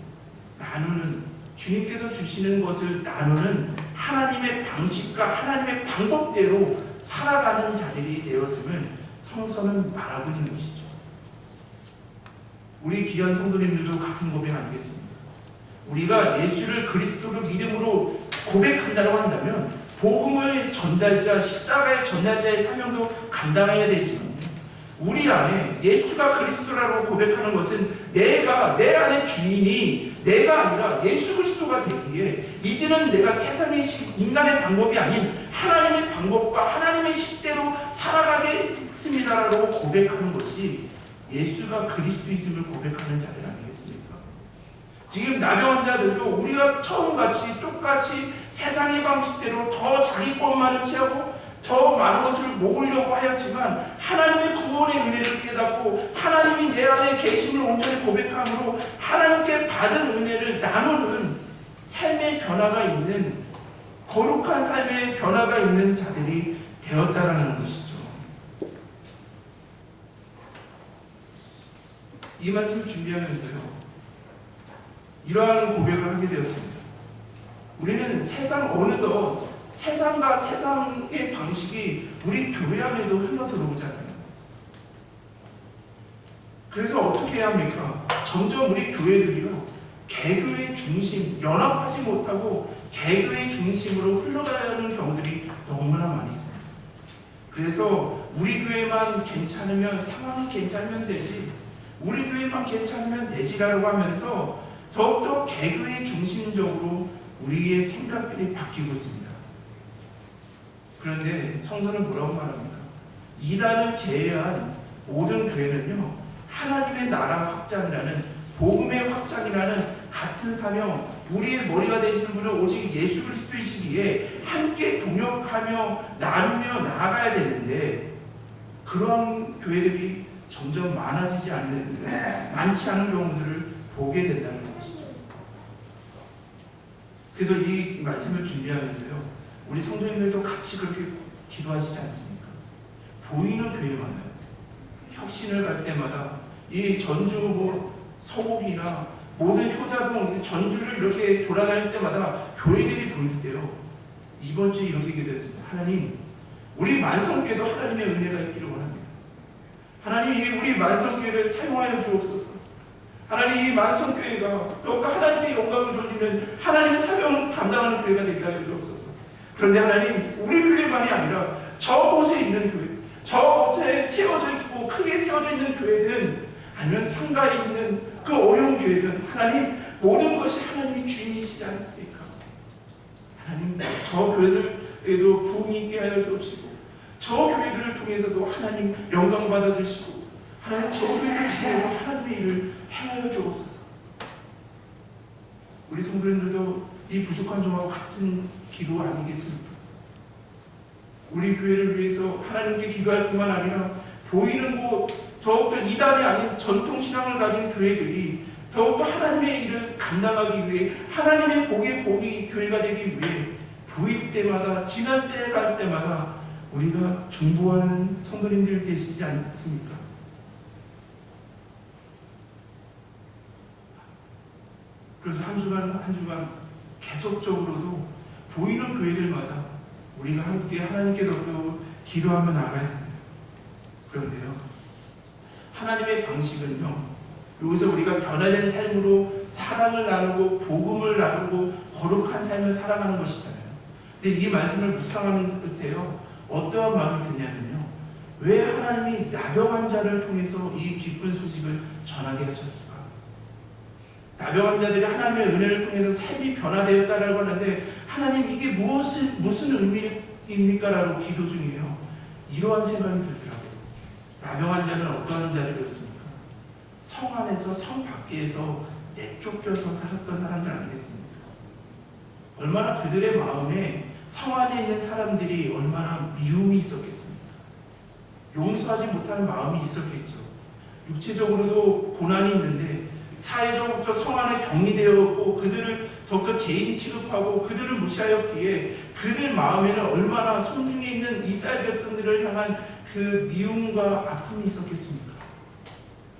나누는, 주님께서 주시는 것을 나누는 하나님의 방식과 하나님의 방법대로 살아가는 자들이 되었음을 성서는 말하고 있는 것이죠. 우리 귀한 성도님들도 같은 고백 아니겠습니까? 우리가 예수를 그리스도로 믿음으로 고백한다고 한다면 복음의 전달자, 십자가의 전달자의 사명도 감당해야 되지만 우리 안에 예수가 그리스도라고 고백하는 것은 내가, 내 안에 주인이 내가 아니라 예수 그리스도가 되기에 이제는 내가 세상의 식, 인간의 방법이 아닌 하나님의 방법과 하나님의 식대로 살아가겠습니다라고 고백하는 것이 예수가 그리스도이심을 고백하는 자들 아니겠습니까? 지금 나병 환자들도 우리가 처음같이 똑같이 세상의 방식대로 더 자기 것만을 취하고 더 많은 것을 모으려고 하였지만 하나님의 구원의 은혜를 깨닫고 하나님이 내 안에 계심을 온전히 고백함으로 하나님께 받은 은혜를 나누는 삶의 변화가 있는, 거룩한 삶의 변화가 있는 자들이 되었다라는 것이죠. 이 말씀을 준비하면서요, 이러한 고백을 하게 되었습니다. 우리는 어느덧 세상과 세상의 방식이 우리 교회 안에도 흘러 들어오잖아요. 그래서 어떻게 해야 합니까? 점점 우리 교회들이요, 개교의 중심, 연합하지 못하고 개교의 중심으로 흘러가는 경우들이 너무나 많이 있습니다. 그래서 우리 교회만 괜찮으면, 상황이 괜찮으면 되지, 우리 교회만 괜찮으면 되지라고 하면서 더욱더 개교의 중심적으로 우리의 생각들이 바뀌고 있습니다. 그런데 성서는 뭐라고 말합니까? 이단을 제외한 모든 교회는요, 하나님의 나라 확장이라는, 복음의 확장이라는 같은 사명, 우리의 머리가 되시는 분은 오직 예수 그리스도이시기에 함께 동역하며 나누며 나아가야 되는데, 그런 교회들이 점점 많아지지 않는, 많지 않은 경우들을 보게 된다는 것이죠. 그래서 이 말씀을 준비하면서요, 우리 성도님들도 같이 그렇게 기도하시지 않습니까? 보이는 교회마다, 혁신을 갈 때마다 이 전주 서곡이나 모든 효자동 전주를 이렇게 돌아다닐 때마다 교회들이 보일 때요, 이번 주에 이렇게 기도했습니다. 하나님, 우리 만성교회도 하나님의 은혜가 있기를 원합니다. 하나님, 우리 만성교회를 사용하여 주옵소서. 하나님, 이 만성교회가 더욱더 하나님께 영광을 돌리는 하나님의 사명을 감당하는 교회가 되게 하여 주옵소서. 그런데 하나님, 우리 교회만이 아니라 저곳에 있는 교회, 저곳에 세워져 있고 크게 세워져 있는 교회든 아니면 상가에 있는 그 어려운 교회든, 하나님, 모든 것이 하나님이 주인이시지 않습니까? 하나님, 저 교회들에도 부흥이 있게 하여 주옵시고, 저 교회들을 통해서도 하나님 영광 받아주시고, 하나님 저 교회들을 통해서 하나님의 일을 행하여 주옵소서. 우리 성도님들도 이 부족한 점하고 같은 기도 아니겠습니까? 우리 교회를 위해서 하나님께 기도할 뿐만 아니라 보이는 곳, 더욱더 이단이 아닌 전통신앙을 가진 교회들이 더욱더 하나님의 일을 감당하기 위해, 하나님의 복의 복이 교회가 되기 위해 보일 때마다, 지난 때에 갈 때마다 우리가 중보하는 성도님들 되시지 않습니까? 그래서 한 주간 계속적으로도 보이는 교회들마다 우리가 함께 하나님께 더욱더 기도하며 나가야 됩니다. 그런데요, 하나님의 방식은요, 여기서 우리가 변화된 삶으로 사랑을 나누고 복음을 나누고 거룩한 삶을 살아가는 것이잖아요. 근데 이 말씀을 묵상하는 끝에요, 어떠한 마음이 드냐면요, 왜 하나님이 나병 환자를 통해서 이 기쁜 소식을 전하게 하셨을까? 나병 환자들이 하나님의 은혜를 통해서 삶이 변화되었다라고 하는데, 하나님, 이게 무슨 의미입니까? 라고 기도 중이에요. 이러한 생각이 들더라고요. 나병 환자는 어떠한 자들이었습니까? 성 안에서, 성 밖에서 내쫓겨서 살았던 사람들 아니겠습니까? 얼마나 그들의 마음에, 성 안에 있는 사람들이 얼마나 미움이 있었겠습니까? 용서하지 못하는 마음이 있었겠죠. 육체적으로도 고난이 있는데 사회적으로부터 성 안에 격리되었고, 그들을 더욱더 죄인 취급하고 그들을 무시하였기에 그들 마음에는 얼마나 손중에 있는 이스라엘 백성들을 향한 그 미움과 아픔이 있었겠습니까?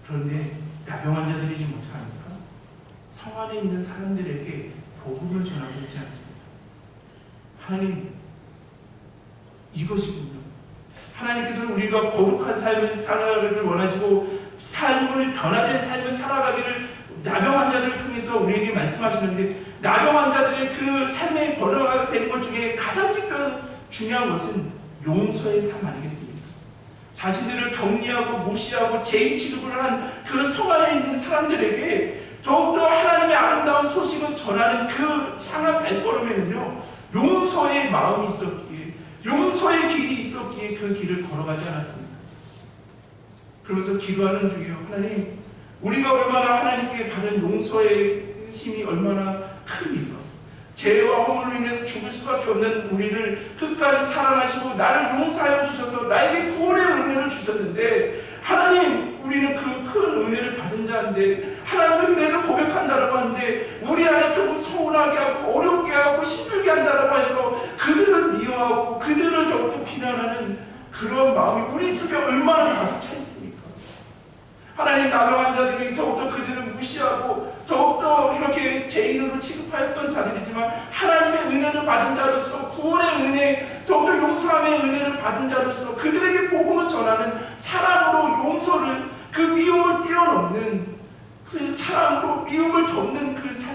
그런데 나병 환자들이지 못합니까? 성 안에 있는 사람들에게 복음을 전하고 있지 않습니다. 하나님, 이것이군요. 하나님께서는 우리가 거룩한 삶을 살아가기를 원하시고, 삶을 변화된 삶을 살아가기를 나병 환자들을 통해서 우리에게 말씀하시는데, 나병 환자들의 그 삶의 변화가 되는 것 중에 가장 중요한 것은 용서의 삶 아니겠습니까? 자신들을 격리하고 무시하고 죄인 취급을 한 그 성 안에 있는 사람들에게 더욱더 하나님의 아름다운 소식을 전하는 그 향한 발걸음에는요, 용서의 마음이 있었기에, 용서의 길이 있었기에 그 길을 걸어가지 않았습니다. 그러면서 기도하는 중이에요. 하나님, 우리가 얼마나 하나님께 받은 용서의 힘이 얼마나 큽니까? 죄와 허물로 인해서 죽을 수밖에 없는 우리를 끝까지 사랑하시고 나를 용서하여 주셔서 나에게 구원의 은혜를 주셨는데, 하나님, 우리는 그 큰 은혜를 받은 자인데, 하나님의 은혜를 고백한다라고 하는데 우리 안에 조금 서운하게 하고 어렵게 하고 힘들게 한다라고 해서 그들을 미워하고 그들을 더욱더 비난하는 그런 마음이 우리 속에 얼마나 가득 차 있습니까? 하나님, 나병 환자들이 더욱더 그들을 무시하고 더욱더 이렇게 죄인으로 취급하였던 자들이지만, 하나님의 은혜를 받은 자로서, 구원의 은혜, 더욱더 용서함의 은혜를 받은 자로서 그들에게 복음을 전하는 사랑으로 용서를, 그 미움을 뛰어넘는 그 사랑으로 미움을 덮는 그 삶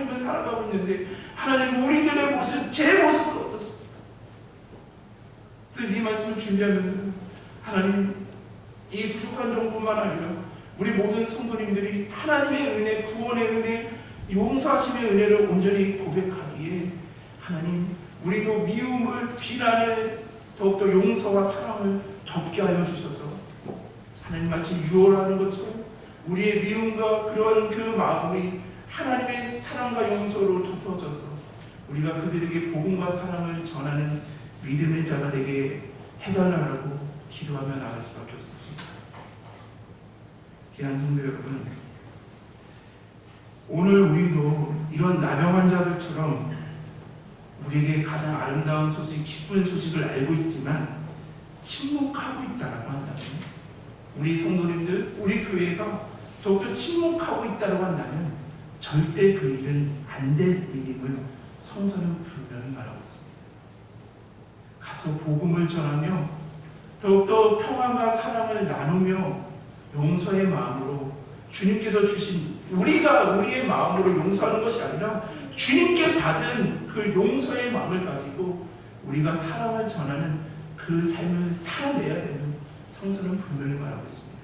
있는데 하나님 우리들의 모습, 제 모습은 어떻습니까? 그래서 이 말씀을 준비하면서 하나님 이 부족한 종뿐만 아니라 우리 모든 성도님들이 하나님의 은혜, 구원의 은혜, 용서하심의 은혜를 온전히 고백하기에 하나님 우리도 미움을, 비난을, 더욱더 용서와 사랑을 덮게 하여 주셔서 하나님 마치 유월하는 것처럼 우리의 미움과 그런 그 마음이 하나님의 사랑과 용서로 덮어져서 우리가 그들에게 복음과 사랑을 전하는 믿음의 자가 되게 해달라고 기도하며 나갈 수밖에 없었습니다. 귀한 성도 여러분, 오늘 우리도 이런 나병 환자들처럼 우리에게 가장 아름다운 소식, 기쁜 소식을 알고 있지만 침묵하고 있다라고 한다면, 우리 성도님들, 우리 교회가 더욱더 침묵하고 있다고 한다면 절대 그 일은 안 될 일임을 성서는 분명히 말하고 있습니다. 가서 복음을 전하며 더욱더 평안과 사랑을 나누며 용서의 마음으로 주님께서 주신, 우리가 우리의 마음으로 용서하는 것이 아니라 주님께 받은 그 용서의 마음을 가지고 우리가 사랑을 전하는 그 삶을 살아내야 되는 성서는 분명히 말하고 있습니다.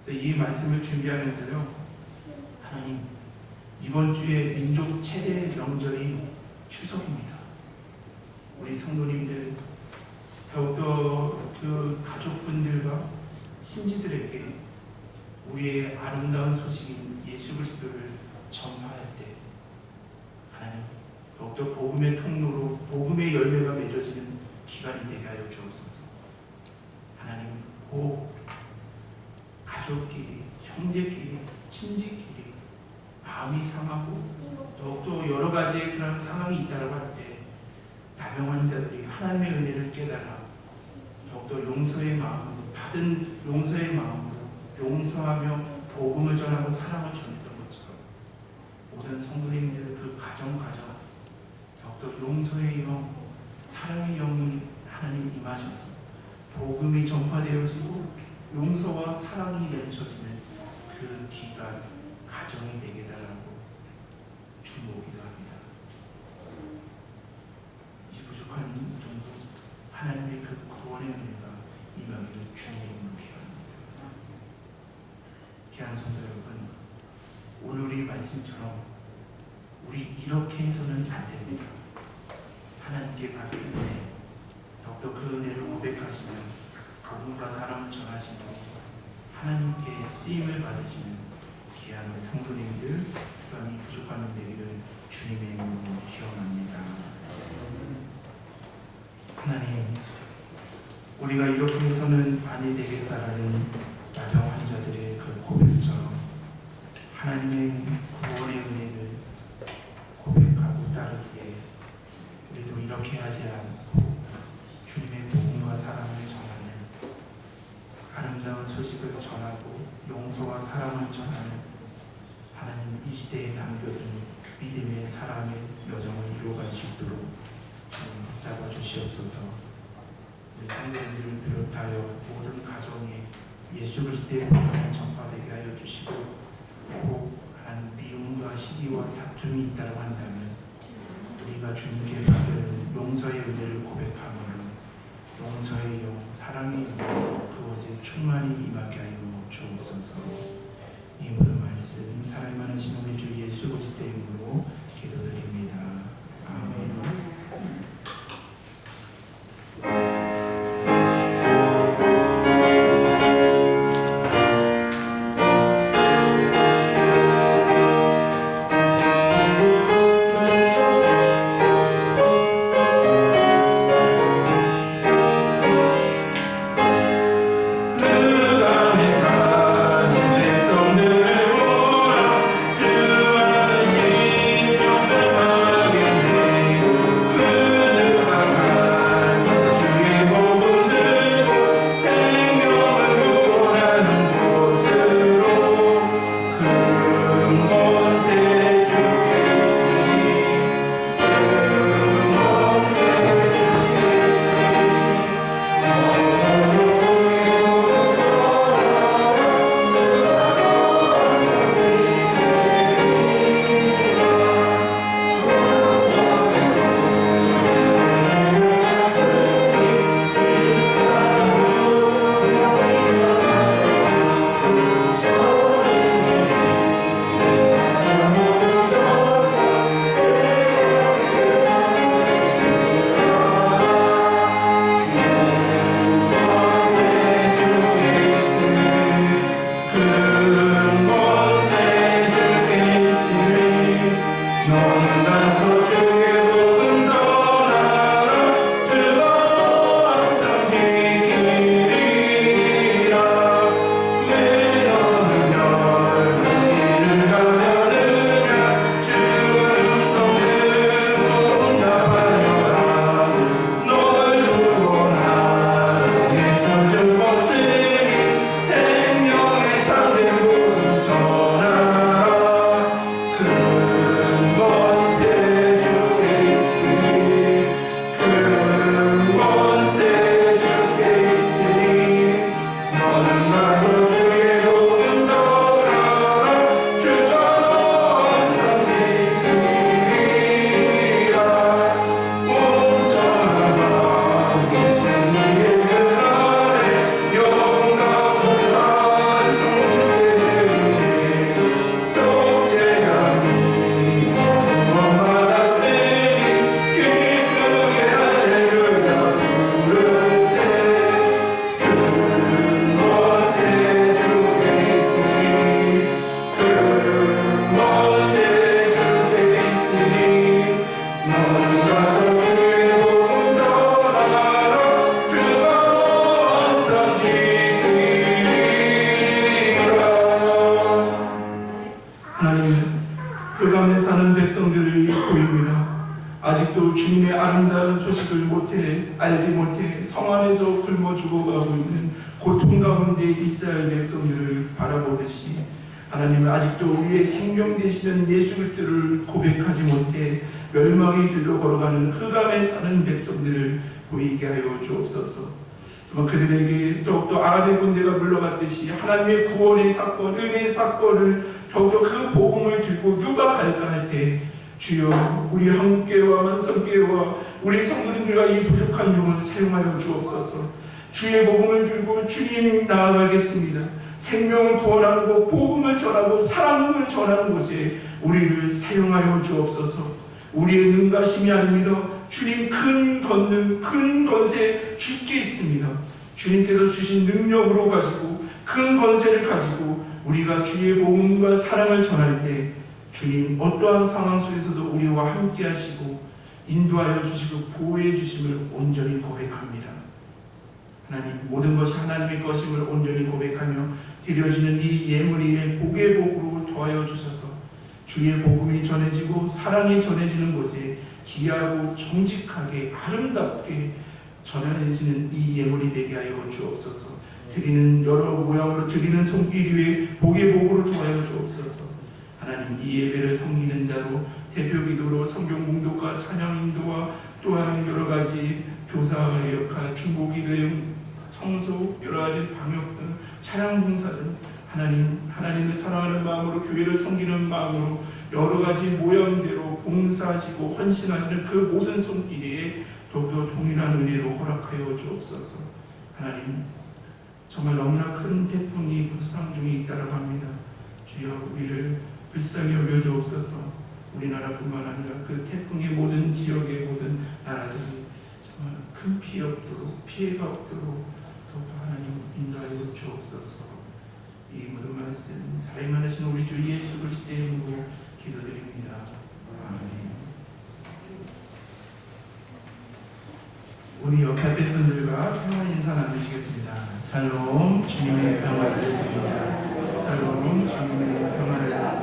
그래서 이 말씀을 준비하면서요, 하나님 이번 주에 민족 최대 명절이 추석입니다. 우리 성도님들 더욱더 그 가족분들과 친지들에게 우리의 아름다운 소식인 예수 그리스도를 전파할 때 하나님 더욱더 복음의 통로로 복음의 열매가 맺어지는 기간이 되게 하여 주옵소서. 하나님 꼭 가족끼리, 형제끼리, 친지끼리 마음이 상하고 더욱더 여러 가지의 그런 상황이 있다고 할 때 나병 환자들이 하나님의 은혜를 깨달아 더욱더 용서의 마음으로, 받은 용서의 마음으로 용서하며 복음을 전하고 사랑을 전했던 것처럼 모든 성도님들 그 가정 더욱더 용서의 영, 사랑의 영이 하나님 임하셔서 복음이 전파되어지고 용서와 사랑이 넘쳐지는 그 기간, 가정이 되게 달라고 주목기도 합니다. 이 부족한 정도 하나님의 그 구원의 은혜가 임하기를 주님을 기도합니다. 귀한 성도 여러분, 오늘 이 말씀처럼 우리 이렇게 해서는 안 됩니다. 하나님께 받은 은혜, 더욱더 그 은혜를 고백하시면 복음과 사랑을 전하시고 하나님께 쓰임을 받으시는 귀한 우리 성도님들, 또한 이 부족한 은혜를 주님의 이름으로 기원합니다. 하나님, 우리가 이렇게 해서는 아니 되겠다라는 나병 환자들의 그 고백처럼 하나님의 구원의 은혜를 고백하고 따르기에 우리도 이렇게 하지 않고 주님의 복음과 사랑을 전하는, 아름다운 소식을 전하고 용서와 사랑을 전하는 하나님 이 시대에 남겨둔 믿음의 사랑의 여정을 이루어갈 수 있도록 주님 붙잡아 주시옵소서. 우리 성도님들을 비롯하여 모든 가정에 예수 그리스도의 복음을 전파되게 하여 주시고, 꼭 하나님 미움과 시기와 다툼이 있다고 한다면 우리가 주님께 받은 용서의 은혜를 고백함으로 용서의 영, 사랑의 영 그것에 충만히 임하게 하여 주옵소서. 이 모든 말씀 사랑 많으신 우리 주 예수 그리스도의 이름으로 기도드립니다. 아멘. 그 감히 사는 백성들을 보라 수많은 흑암에 사는 백성들이 보입니다. 아직도 주님의 아름다운 소식을 알지 못해 성 안에서 굶어 죽어가고 있는 고통 가운데 이스라엘 백성들을 바라보듯이 하나님은 아직도 우리의 생명 되시는 예수 그리스도를 고백하지 못해 멸망의 길로 걸어가는 흑암에 사는 백성들을 보이게 하여 주옵소서. 그들에게 더욱더 아람의 군대가 물러갔듯이 하나님의 구원의 사건, 은혜의 사건을 더욱더 그 복음을 들고 누가 갈까 할 때 주여 우리 한국교회와 만성교회와 우리 성도님들과 이 부족한 종을 사용하여 주옵소서. 주의 복음을 들고 주님 나아가겠습니다. 생명을 구원하는 곳, 복음을 전하고 사랑을 전하는 곳에 우리를 사용하여 주옵소서. 우리의 능가심이 아닙니다. 주님 큰 권능, 큰 권세 주께 있습니다. 주님께서 주신 능력으로 가지고 큰 권세를 가지고 우리가 주의 복음과 사랑을 전할 때 주님 어떠한 상황 속에서도 우리와 함께 하시고 인도하여 주시고 보호해 주심을 온전히 고백합니다. 하나님 모든 것이 하나님의 것임을 온전히 고백하며 드려지는 이 예물이 복의 복으로 더하여 주셔서 주의 복음이 전해지고 사랑이 전해지는 곳에 귀하고 정직하게 아름답게 전해지는 이 예물이 되게 하여 주옵소서. 드리는 여러 모양으로 드리는 손길 위에 복의 복으로 더하여 주옵소서. 하나님 이 예배를 섬기는 자로 대표 기도로 성경 공독과 찬양 인도와 또한 여러 가지 교사의 역할, 중보 기도의 청소, 여러 가지 방역 등 찬양 봉사 등 하나님을 사랑하는 마음으로 교회를 섬기는 마음으로 여러 가지 모양대로 봉사하시고 헌신하시는 그 모든 손길에 더욱더 동일한 은혜로 허락하여 주옵소서. 하나님 정말 너무나 큰 태풍이 북상 중에 있다고 합니다. 주여 우리를 불쌍히 여겨 주옵소서. 우리나라뿐만 아니라 그 태풍의 모든 지역의 모든 나라들이 정말 큰 피해 없도록 피해가 없도록 더욱더 하나님 인도하여 주옵소서. 이 모든 말씀 사랑만 하신 우리 주 예수 그리스도의 이름으로 기도드립니다. 아멘. 우리 옆에 팬분들과 평화 인사 나누시겠습니다. 샬롬 주님의 평화를 드립니다. 샬롬 주님의 평화를 드립니다.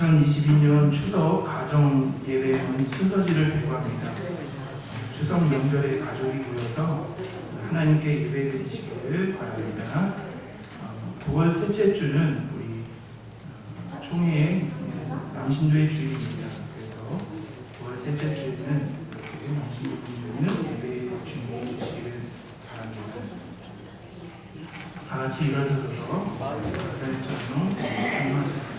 2022년 추석 가정 예배는 순서지를 배부합니다. 추석 명절에 가족이 모여서 하나님께 예배드리시기를 바랍니다. 9월 셋째 주는 우리 총회의 남신도의 주일입니다. 그래서 9월 셋째 주에는 이렇게 남신도 분들은 예배에 준비해 주시기를 바랍니다. 다 같이 일어서서 기도처럼 참여하셨습니다.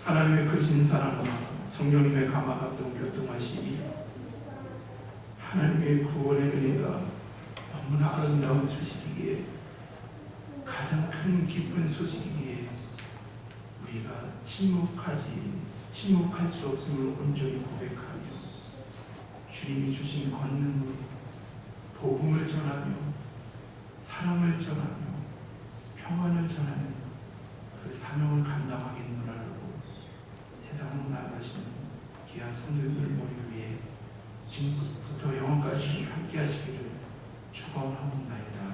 하나님의 크신 사랑과 성령님의 감화감동 교통하시니 하나님의 구원의 은혜가 너무나 아름다운 소식이기에 가장 큰 기쁜 소식이기에 우리 우리가 침묵할 수 없음을 온전히 고백하며 주님이 주신 권능으로 복음을 전하며 사랑을 전하며 평안을 전하는 그 사명을 감당하겠노라고 세상으로 나가시는 귀한 성도들 머리 위에 지금부터 영원까지 함께 하시기를 축원하옵나이다.